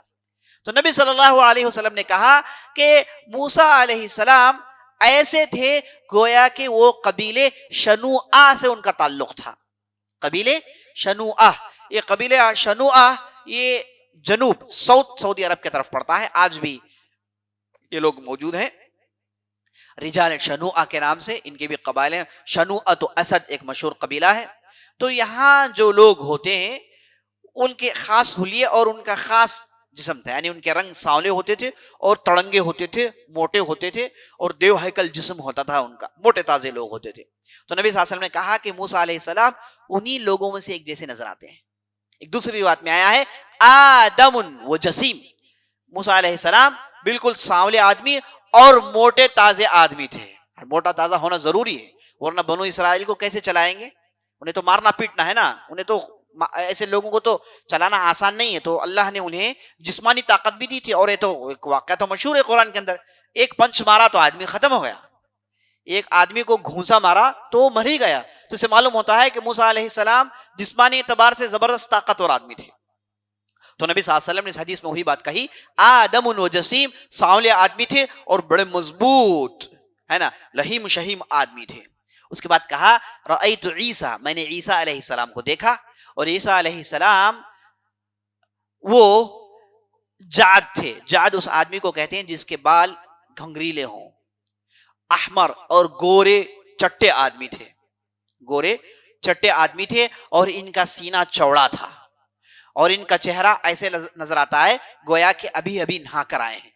تو نبی صلی اللہ علیہ وسلم نے کہا کہ موسیٰ علیہ السلام ایسے تھے گویا کہ وہ قبیلے شنوعہ سے ان کا تعلق تھا. قبیلے شنوعہ، یہ قبیلے شنوعہ یہ جنوب سعودی عرب کی طرف پڑتا ہے. آج بھی یہ لوگ موجود ہیں. رجال شنوعہ کے نام سے ان کے بھی قبائل ہیں. شنوعۃ اسد ایک مشہور قبیلہ ہے. تو یہاں جو لوگ ہوتے ہیں ان کے خاص حلیے اور ان کا خاص جسم تھا، یعنی ان کے رنگ سانولے ہوتے تھے اور تڑنگے ہوتے تھے، موٹے ہوتے تھے اور دیو ہیکل جسم ہوتا تھا ان کا، موٹے تازے لوگ ہوتے تھے. تو نبی صلی اللہ علیہ وسلم نے کہا کہ موسیٰ علیہ السلام انہی لوگوں میں سے ایک جیسے نظر آتے ہیں. ایک دوسری روایت میں آیا ہے آدم و جسیم، موسیٰ علیہ السلام بالکل سانولے آدمی اور موٹے تازے آدمی تھے. موٹا تازہ ہونا ضروری ہے ورنہ بنو اسرائیل کو کیسے چلائیں گے؟ انہیں تو مارنا پیٹنا ہے نا، انہیں تو ایسے لوگوں کو تو چلانا آسان نہیں ہے. تو اللہ نے انہیں جسمانی طاقت بھی دی تھی. اور یہ تو ایک واقعہ تو مشہور ہے قرآن کے اندر، ایک پنچ مارا تو آدمی ختم ہو گیا، ایک آدمی کو گھونسا مارا تو مر ہی گیا. تو اسے معلوم ہوتا ہے کہ موسیٰ علیہ السلام جسمانی اعتبار سے زبردست طاقتور آدمی تھے. تو نبی صلی اللہ علیہ وسلم نے اس حدیث میں وہی بات کہی، آدم و جسیم، سانولے آدمی تھے اور بڑے مضبوط ہے نا، لہیم شہیم آدمی تھے. اس کے بعد کہا رأیت عیسیٰ، میں نے عیسیٰ علیہ السلام کو دیکھا. اور عیسیٰ علیہ السلام وہ جعد تھے. جعد اس آدمی کو کہتے ہیں جس کے بال گھنگریلے ہوں، احمر اور گورے چٹے آدمی تھے، گورے چٹے آدمی تھے اور ان کا سینہ چوڑا تھا اور ان کا چہرہ ایسے نظر آتا ہے گویا کہ ابھی ابھی نہا کر آئے ہیں.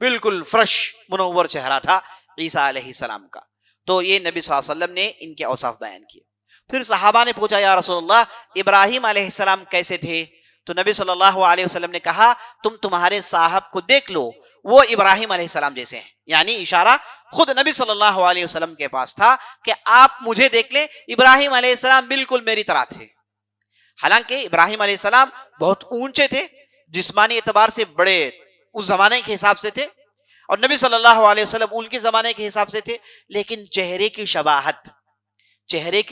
بالکل فریش منور چہرہ تھا عیسیٰ علیہ السلام کا. تو یہ نبی صلی اللہ علیہ وسلم نے ان کے اوصاف بیان کیے. پھر صحابہ نے پوچھا یا رسول اللہ ابراہیم علیہ السلام کیسے تھے؟ تو نبی صلی اللہ علیہ وسلم نے کہا تم تمہارے صاحب کو دیکھ لو، وہ ابراہیم علیہ السلام جیسے ہیں. یعنی اشارہ خود نبی صلی اللہ علیہ وسلم کے پاس تھا کہ آپ مجھے دیکھ لیں، ابراہیم علیہ السلام بالکل میری طرح تھے. حالانکہ ابراہیم علیہ السلام بہت اونچے تھے، جسمانی اعتبار سے بڑے اس زمانے کے حساب سے تھے اور نبی صلی اللہ علیہ وسلم ان کے زمانے کے حساب سے تھے، لیکن چہرے کی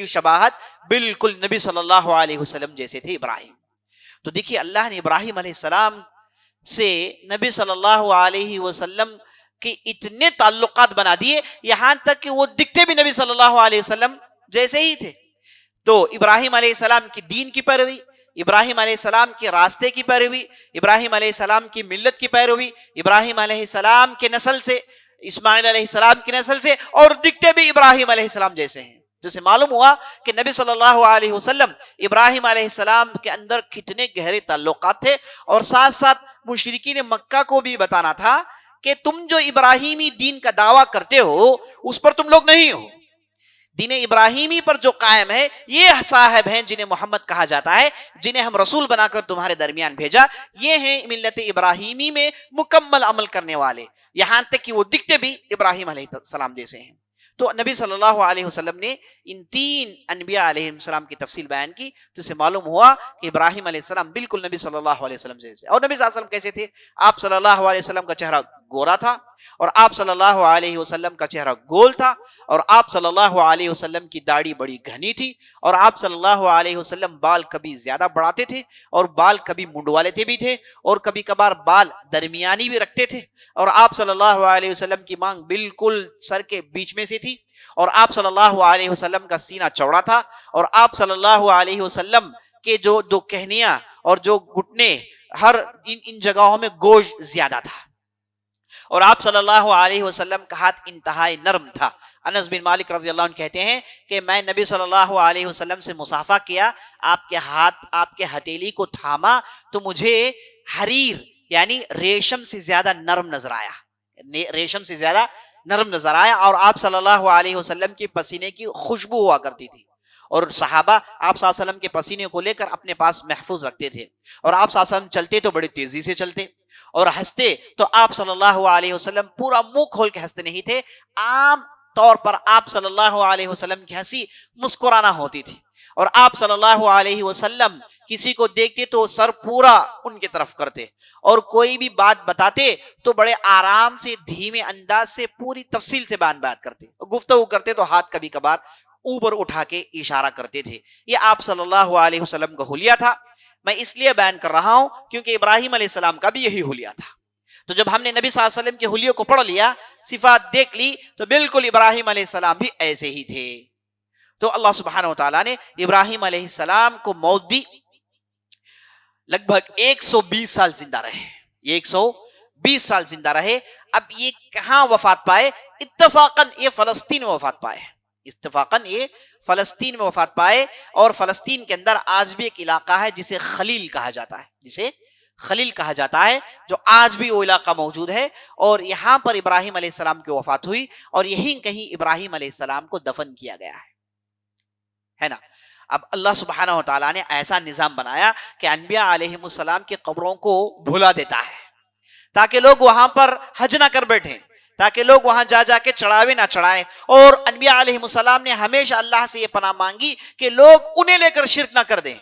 شباہت بالکل نبی صلی اللہ علیہ وسلم جیسے تھے ابراہیم. تو دیکھیے اللہ نے ابراہیم علیہ السلام سے نبی صلی اللہ علیہ وسلم کے اتنے تعلقات بنا دیے، یہاں تک کہ وہ دکھتے بھی نبی صلی اللہ علیہ وسلم جیسے ہی تھے. تو ابراہیم علیہ السلام کی دین کی پیروی، ابراہیم علیہ السلام کے راستے کی پیروی، ابراہیم علیہ السلام کی ملت کی پیروی، ابراہیم علیہ السلام کے نسل سے، اسماعیل علیہ السلام کی نسل سے، اور دکھتے بھی ابراہیم علیہ السلام جیسے ہیں. تو اسے معلوم ہوا کہ نبی صلی اللہ علیہ وسلم ابراہیم علیہ السلام کے اندر کتنے گہرے تعلقات تھے. اور ساتھ ساتھ مشرکین مکہ کو بھی بتانا تھا کہ تم جو ابراہیمی دین کا دعویٰ کرتے ہو اس پر تم لوگ نہیں ہو. دین ابراہیمی پر جو قائم ہے یہ صاحب ہیں جنہیں محمد کہا جاتا ہے، جنہیں ہم رسول بنا کر تمہارے درمیان بھیجا، یہ ہیں ملت ابراہیمی میں مکمل عمل کرنے والے، یہاں تک کہ وہ دکھتے بھی ابراہیم علیہ السلام جیسے ہیں. تو نبی صلی اللہ علیہ وسلم نے ان تین انبیاء علیہ السلام کی تفصیل بیان کی. تو اسے معلوم ہوا کہ ابراہیم علیہ السلام بالکل نبی صلی اللہ علیہ وسلم جیسے. اور نبی صلی اللہ علیہ وسلم کیسے تھے؟ آپ صلی اللہ علیہ وسلم کا چہرہ گورا تھا اور آپ صلی اللہ علیہ وسلم کا چہرہ گول تھا اور آپ صلی اللہ علیہ وسلم کی داڑھی بڑی گھنی تھی اور آپ صلی اللہ علیہ وسلم بال کبھی زیادہ بڑھاتے تھے اور بال کبھی منڈوالے بھی تھے اور کبھی کبھار بال درمیانی بھی رکھتے تھے اور آپ صلی اللہ علیہ وسلم کی مانگ بالکل سر کے بیچ میں سے تھی اور آپ صلی اللہ علیہ وسلم کا سینہ چوڑا تھا اور آپ صلی اللہ علیہ وسلم کہ جو دو کہنیاں اور جو گھٹنے ہر ان جگہوں میں گوشت زیادہ تھا، اور آپ صلی اللہ علیہ وسلم کا ہاتھ انتہائی نرم تھا۔ انس بن مالک رضی اللہ عنہ کہتے ہیں کہ میں نبی صلی اللہ علیہ وسلم سے مصافحہ کیا، آپ کے ہاتھ، آپ کے ہتھیلی کو تھاما تو مجھے حریر یعنی ریشم سے زیادہ نرم نظر آیا، ریشم سے زیادہ نرم نظر آیا، اور آپ صلی اللہ علیہ وسلم کی پسینے کی خوشبو ہوا کرتی تھی، اور صحابہ آپ صلی اللہ علیہ وسلم کے پسینے کو لے کر اپنے پاس محفوظ رکھتے تھے، اور آپ صلی اللہ علیہ وسلم چلتے تو بڑی تیزی سے چلتے، اور ہنستے تو آپ صلی اللہ علیہ وسلم پورا منہ کھول کے ہنستے نہیں تھے، عام طور پر آپ صلی اللہ علیہ وسلم کی ہنسی مسکرانا ہوتی تھی، اور آپ صلی اللہ علیہ وسلم کسی کو دیکھتے تو سر پورا ان کی طرف کرتے، اور کوئی بھی بات بتاتے تو بڑے آرام سے دھیمے انداز سے پوری تفصیل سے بات کرتے، گفتگو کرتے تو ہاتھ کبھی کبھار اوپر اٹھا کے اشارہ کرتے تھے۔ یہ آپ صلی اللہ علیہ وسلم کا حلیہ تھا۔ میں اس لیے بیان کر رہا ہوں کیونکہ ابراہیم علیہ السلام کا بھی یہی حلیہ تھا۔ تو جب ہم نے نبی صلی اللہ علیہ وسلم کے حلیوں کو پڑھ لیا، صفات دیکھ لی، تو بالکل ابراہیم علیہ السلام بھی ایسے ہی تھے۔ تو اللہ سبحانہ وتعالیٰ نے ابراہیم علیہ السلام کو موت دی، لگ بھگ 120 سال زندہ رہے، 120 سال زندہ رہے۔ اب یہ کہاں وفات پائے؟ اتفاقاً یہ فلسطین میں وفات پائے، اتفاقاً یہ فلسطین میں وفات پائے، اور فلسطین کے اندر آج بھی ایک علاقہ ہے جسے خلیل کہا جاتا ہے، جسے خلیل کہا جاتا ہے، جو آج بھی وہ علاقہ موجود ہے، اور یہاں پر ابراہیم علیہ السلام کی وفات ہوئی، اور یہیں کہیں ابراہیم علیہ السلام کو دفن کیا گیا ہے نا۔ اب اللہ سبحانہ وتعالیٰ نے ایسا نظام بنایا کہ انبیاء علیہ السلام کی قبروں کو بھلا دیتا ہے، تاکہ لوگ وہاں پر حج نہ کر بیٹھیں، تاکہ لوگ وہاں جا کے چڑھاوے نہ چڑھائیں، اور انبیاء علیہ السلام نے ہمیشہ اللہ سے یہ پناہ مانگی کہ لوگ انہیں لے کر شرک نہ کر دیں۔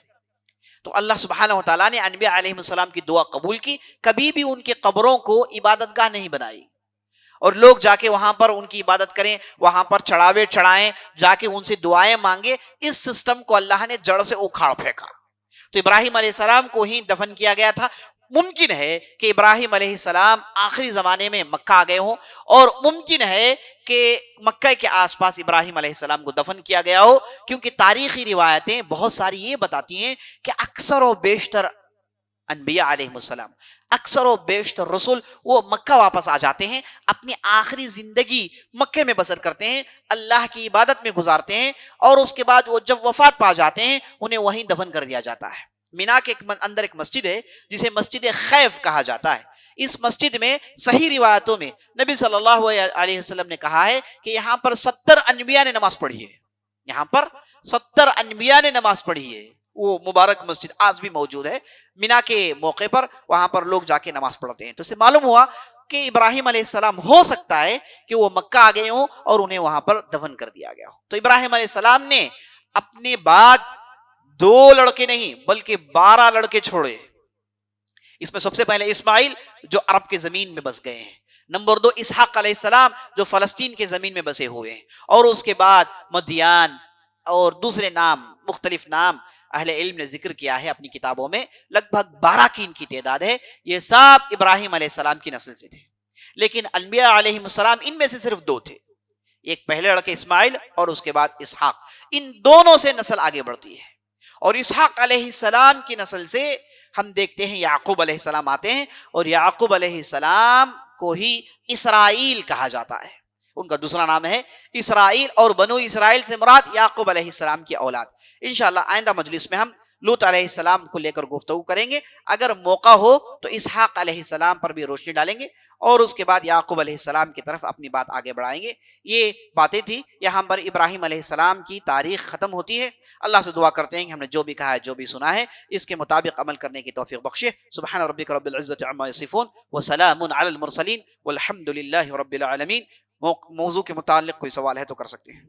تو اللہ سبحانہ وتعالیٰ نے انبیاء علیہ السلام کی دعا قبول کی، کبھی بھی ان کی قبروں کو عبادت گاہ نہیں بنائی، اور لوگ جا کے وہاں پر ان کی عبادت کریں، وہاں پر چڑھاوے چڑھائیں، جا کے ان سے دعائیں مانگے، اس سسٹم کو اللہ نے جڑ سے اکھاڑ پھینکا۔ تو ابراہیم علیہ السلام کو ہی دفن کیا گیا تھا۔ ممکن ہے کہ ابراہیم علیہ السلام آخری زمانے میں مکہ آ گئے ہوں، اور ممکن ہے کہ مکہ کے آس پاس ابراہیم علیہ السلام کو دفن کیا گیا ہو، کیونکہ تاریخی روایتیں بہت ساری یہ بتاتی ہیں کہ اکثر و بیشتر انبیاء علیہ السلام، اکثر و بیشتر رسول وہ مکہ واپس آ جاتے ہیں، اپنی آخری زندگی مکہ میں بسر کرتے ہیں، اللہ کی عبادت میں گزارتے ہیں، اور اس کے بعد وہ جب وفات پا جاتے ہیں انہیں وہیں دفن کر دیا جاتا ہے۔ مینا کے اندر ایک مسجد ہے جسے مسجد خیف کہا جاتا ہے۔ اس مسجد میں صحیح روایتوں میں نبی صلی اللہ علیہ وسلم نے کہا ہے کہ یہاں پر 70 انبیاء نے نماز پڑھی ہے، یہاں پر 70 انبیاء نے نماز پڑھی ہے۔ وہ مبارک مسجد آج بھی موجود ہے، مینا کے موقع پر وہاں پر لوگ جا کے نماز پڑھتے ہیں۔ تو اس سے معلوم ہوا کہ ابراہیم علیہ السلام ہو سکتا ہے کہ وہ مکہ آ گئے ہوں اور انہیں وہاں پر دفن کر دیا گیا ہو۔ تو ابراہیم علیہ السلام نے اپنے بعد 2 لڑکے نہیں بلکہ 12 لڑکے چھوڑے۔ اس میں سب سے پہلے اسماعیل جو عرب کے زمین میں بس گئے ہیں، نمبر 2 اسحاق علیہ السلام جو فلسطین کے زمین میں بسے ہوئے ہیں، اور اس کے بعد مدیان اور دوسرے نام، مختلف نام اہل علم نے ذکر کیا ہے اپنی کتابوں میں، لگ بھگ 12 کی ان کی تعداد ہے۔ یہ سب ابراہیم علیہ السلام کی نسل سے تھے، لیکن انبیاء علیہ السلام ان میں سے صرف 2 تھے، ایک پہلے لڑکے اسماعیل اور اس کے بعد اسحاق، ان دونوں سے نسل آگے بڑھتی ہے۔ اور اسحاق علیہ السلام کی نسل سے ہم دیکھتے ہیں یعقوب علیہ السلام آتے ہیں، اور یعقوب علیہ السلام کو ہی اسرائیل کہا جاتا ہے، ان کا دوسرا نام ہے اسرائیل، اور بنو اسرائیل سے مراد یعقوب علیہ السلام کی اولاد۔ انشاءاللہ آئندہ مجلس میں ہم لوط علیہ السلام کو لے کر گفتگو کریں گے، اگر موقع ہو تو اسحاق علیہ السلام پر بھی روشنی ڈالیں گے، اور اس کے بعد یعقوب علیہ السلام کی طرف اپنی بات آگے بڑھائیں گے۔ یہ باتیں تھی، یہاں پر ابراہیم علیہ السلام کی تاریخ ختم ہوتی ہے۔ اللہ سے دعا کرتے ہیں کہ ہم نے جو بھی کہا ہے، جو بھی سنا ہے، اس کے مطابق عمل کرنے کی توفیق بخشے۔ سبحان ربک رب العزت عما یصفون وسلام علی المرسلین والحمد للہ رب العالمین۔ موضوع کے متعلق کوئی سوال ہے تو کر سکتے ہیں۔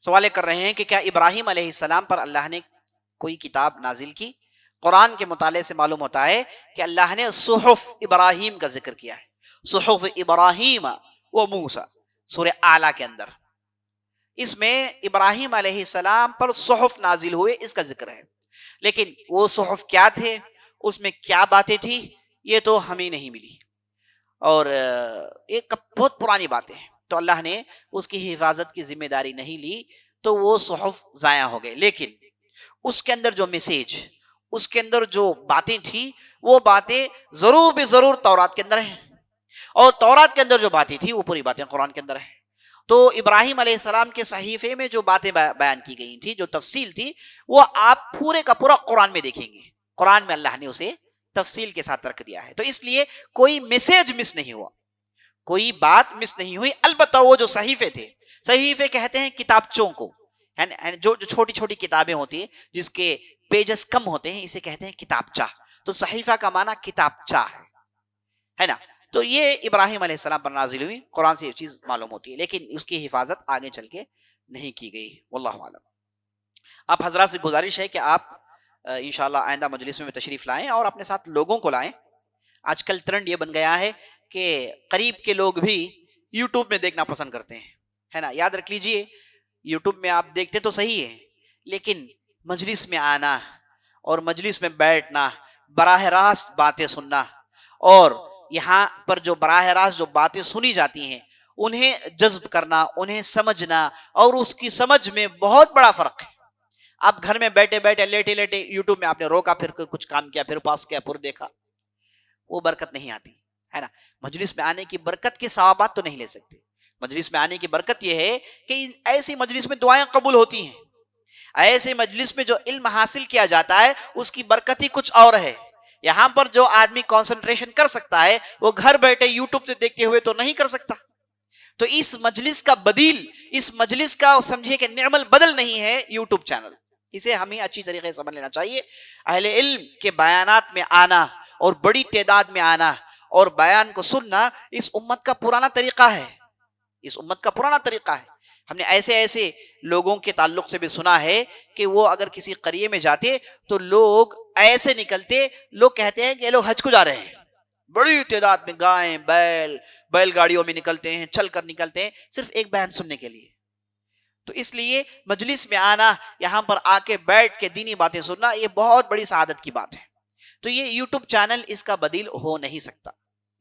سوال کر رہے ہیں کہ کیا ابراہیم علیہ السلام پر اللہ نے کوئی کتاب نازل کی؟ قرآن کے مطالعے سے معلوم ہوتا ہے کہ اللہ نے صحف ابراہیم کا ذکر کیا ہے، صحف ابراہیم و موسیٰ، سورہ اعلیٰ کے اندر، اس میں ابراہیم علیہ السلام پر صحف نازل ہوئے اس کا ذکر ہے، لیکن وہ صحف کیا تھے، اس میں کیا باتیں تھی، یہ تو ہمیں نہیں ملی۔ اور ایک بہت پرانی باتیں ہیں، تو اللہ نے اس کی حفاظت کی ذمہ داری نہیں لی تو وہ صحف ضائع ہو گئے، لیکن اس کے اندر جو میسیج، اس کے اندر جو باتیں تھی، وہ باتیں ضرور بھی ضرور تورات کے اندر ہیں، اور تورات کے اندر جو باتیں تھی وہ پوری باتیں قرآن کے اندر ہیں۔ تو ابراہیم علیہ السلام کے صحیفے میں جو باتیں بیان کی گئی تھی، جو تفصیل تھی، وہ آپ پورے کا پورا قرآن میں دیکھیں گے، قرآن میں اللہ نے اسے تفصیل کے ساتھ رکھ دیا ہے، تو اس لیے کوئی میسیج مس نہیں ہوا، کوئی بات مس نہیں ہوئی۔ البتہ وہ جو صحیفے تھے، صحیفے کہتے ہیں کتابچوں کو، جو چھوٹی چھوٹی کتابیں ہوتی ہیں جس کے پیجز کم ہوتے ہیں، اسے کہتے ہیں کتابچہ، تو صحیفہ کا معنی کتابچہ ہے نا۔ تو یہ ابراہیم علیہ السلام پر نازل ہوئی، قرآن سے یہ چیز معلوم ہوتی ہے، لیکن اس کی حفاظت آگے چل کے نہیں کی گئی، واللہ عالم۔ آپ حضرات سے گزارش ہے کہ آپ انشاءاللہ آئندہ مجلس میں تشریف لائیں اور اپنے ساتھ لوگوں کو لائیں۔ آج کل ٹرینڈ یہ بن گیا ہے کہ قریب کے لوگ بھی یوٹیوب میں دیکھنا پسند کرتے ہیں، ہے نا۔ یاد رکھ لیجئے، یوٹیوب میں آپ دیکھتے تو صحیح ہے، لیکن مجلس میں آنا اور مجلس میں بیٹھنا، براہ راست باتیں سننا، اور یہاں پر جو براہ راست جو باتیں سنی جاتی ہیں انہیں جذب کرنا، انہیں سمجھنا، اور اس کی سمجھ میں بہت بڑا فرق ہے۔ آپ گھر میں بیٹھے بیٹھے لیٹے لیٹے یوٹیوب میں آپ نے روکا، پھر کچھ کام کیا، پھر پاس کیا، پھر دیکھا، وہ برکت نہیں آتی، ہے نا۔ مجلس میں آنے کی برکت کے ثوابات تو نہیں لے سکتے۔ مجلس میں آنے کی برکت یہ ہے کہ ایسی مجلس میں دعائیں قبول ہوتی ہیں، ایسے مجلس میں جو علم حاصل کیا جاتا ہے اس کی برکت ہی کچھ اور ہے۔ یہاں پر جو آدمی کنسنٹریشن کر سکتا ہے وہ گھر بیٹھے یوٹیوب سے دیکھتے ہوئے تو نہیں کر سکتا۔ تو اس مجلس کا بدیل، اس مجلس کا سمجھے کہ نعم البدل نہیں ہے یوٹیوب چینل، اسے ہمیں اچھی طریقے سے سمجھ لینا چاہیے۔ اہل علم کے بیانات میں آنا اور بڑی تعداد میں آنا اور بیان کو سننا اس امت کا پرانا طریقہ ہے، اس امت کا پرانا طریقہ ہے۔ ہم نے ایسے ایسے لوگوں کے تعلق سے بھی سنا ہے کہ وہ اگر کسی قریے میں جاتے تو لوگ ایسے نکلتے، لوگ کہتے ہیں کہ یہ لوگ حج کو جا رہے ہیں، بڑی تعداد میں گائیں بیل گاڑیوں میں نکلتے ہیں، چل کر نکلتے ہیں صرف ایک بیان سننے کے لیے۔ تو اس لیے مجلس میں آنا، یہاں پر آ کے بیٹھ کے دینی باتیں سننا، یہ بہت بڑی سعادت کی بات ہے۔ تو یہ یوٹیوب چینل اس کا بدیل ہو نہیں سکتا،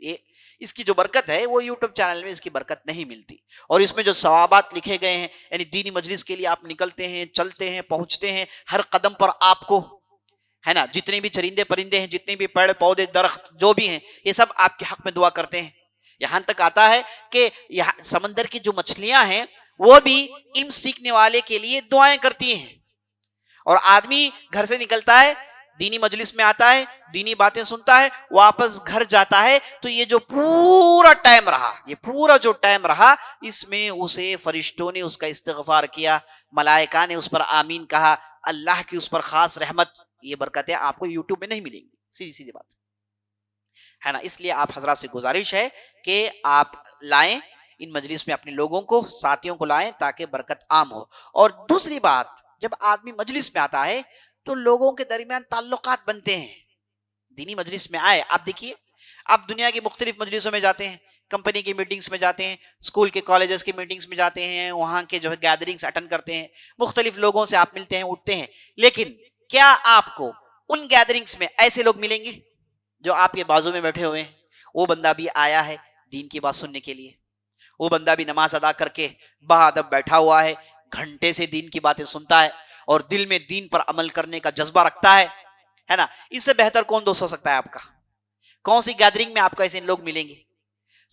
یہ اس کی جو برکت ہے وہ یوٹیوب چینل میں اس کی برکت نہیں ملتی۔ اور اس میں جو ثوابات لکھے گئے ہیں، یعنی دینی مجلس کے لیے آپ نکلتے ہیں، چلتے ہیں، پہنچتے ہیں، ہر قدم پر آپ کو، ہے نا، جتنے بھی چرندے پرندے ہیں، جتنے بھی پیڑ پودے درخت جو بھی ہیں، یہ سب آپ کے حق میں دعا کرتے ہیں۔ یہاں تک آتا ہے کہ یہاں سمندر کی جو مچھلیاں ہیں وہ بھی علم سیکھنے والے کے لیے دعائیں کرتی ہیں۔ اور آدمی گھر سے نکلتا ہے، دینی مجلس میں آتا ہے، دینی باتیں سنتا ہے، واپس گھر جاتا ہے، تو یہ جو پورا ٹائم رہا، یہ پورا جو ٹائم رہا، اس میں اسے فرشتوں نے اس کا استغفار کیا، ملائکہ نے اس پر آمین کہا، اللہ کی اس پر خاص رحمت، یہ برکتیں آپ کو یوٹیوب میں نہیں ملیں گی، سیدھی سیدھی بات ہے نا۔ اس لیے آپ حضرات سے گزارش ہے کہ آپ لائیں ان مجلس میں اپنے لوگوں کو، ساتھیوں کو لائیں تاکہ برکت عام ہو۔ اور دوسری بات، جب آدمی مجلس میں آتا ہے تو لوگوں کے درمیان تعلقات بنتے ہیں۔ دینی مجلس میں آئے، آپ دیکھیے، آپ دنیا کی مختلف مجلسوں میں جاتے ہیں، کمپنی کی میٹنگز میں جاتے ہیں، اسکول کے کالجز کی میٹنگز میں جاتے ہیں، وہاں کے جو ہے گیدرنگز اٹینڈ کرتے ہیں، مختلف لوگوں سے آپ ملتے ہیں، اٹھتے ہیں، لیکن کیا آپ کو ان گیدرنگز میں ایسے لوگ ملیں گے جو آپ کے بازو میں بیٹھے ہوئے ہیں؟ وہ بندہ بھی آیا ہے دین کی بات سننے کے لیے، وہ بندہ بھی نماز ادا کر کے بہادب بیٹھا ہوا ہے، گھنٹے سے دین کی باتیں سنتا ہے اور دل میں دین پر عمل کرنے کا جذبہ رکھتا ہے نا۔ اس سے بہتر کون دوست ہو سکتا ہے آپ کا؟ کون سی گیدرنگ میں آپ کو ایسے لوگ ملیں گے؟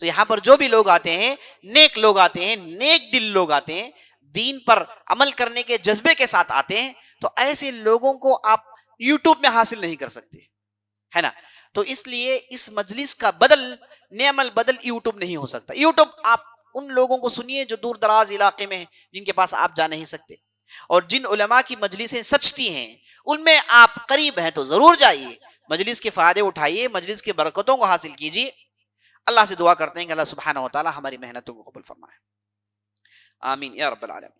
تو یہاں پر جو بھی لوگ آتے ہیں، نیک لوگ آتے ہیں، نیک دل لوگ آتے ہیں، دین پر عمل کرنے کے جذبے کے ساتھ آتے ہیں، تو ایسے لوگوں کو آپ یوٹیوب میں حاصل نہیں کر سکتے، ہے نا۔ تو اس لیے اس مجلس کا بدل، نعم البدل یوٹیوب نہیں ہو سکتا۔ یوٹیوب آپ ان لوگوں کو سنیے جو دور دراز علاقے میں ہیں، جن کے پاس آپ جا نہیں سکتے، اور جن علماء کی مجلسیں سچتی ہیں ان میں آپ قریب ہیں تو ضرور جائیے، مجلس کے فائدے اٹھائیے، مجلس کی برکتوں کو حاصل کیجیے۔ اللہ سے دعا کرتے ہیں کہ اللہ سبحانہ و تعالی ہماری محنتوں کو قبول فرمائے، آمین یا رب العالمین۔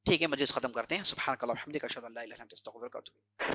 ٹھیک ہے، مجلس ختم کرتے ہیں۔ سبحانک اللہم وبحمدک، اشہد ان لا الہ الا انت، استغفرک واتوب الیک۔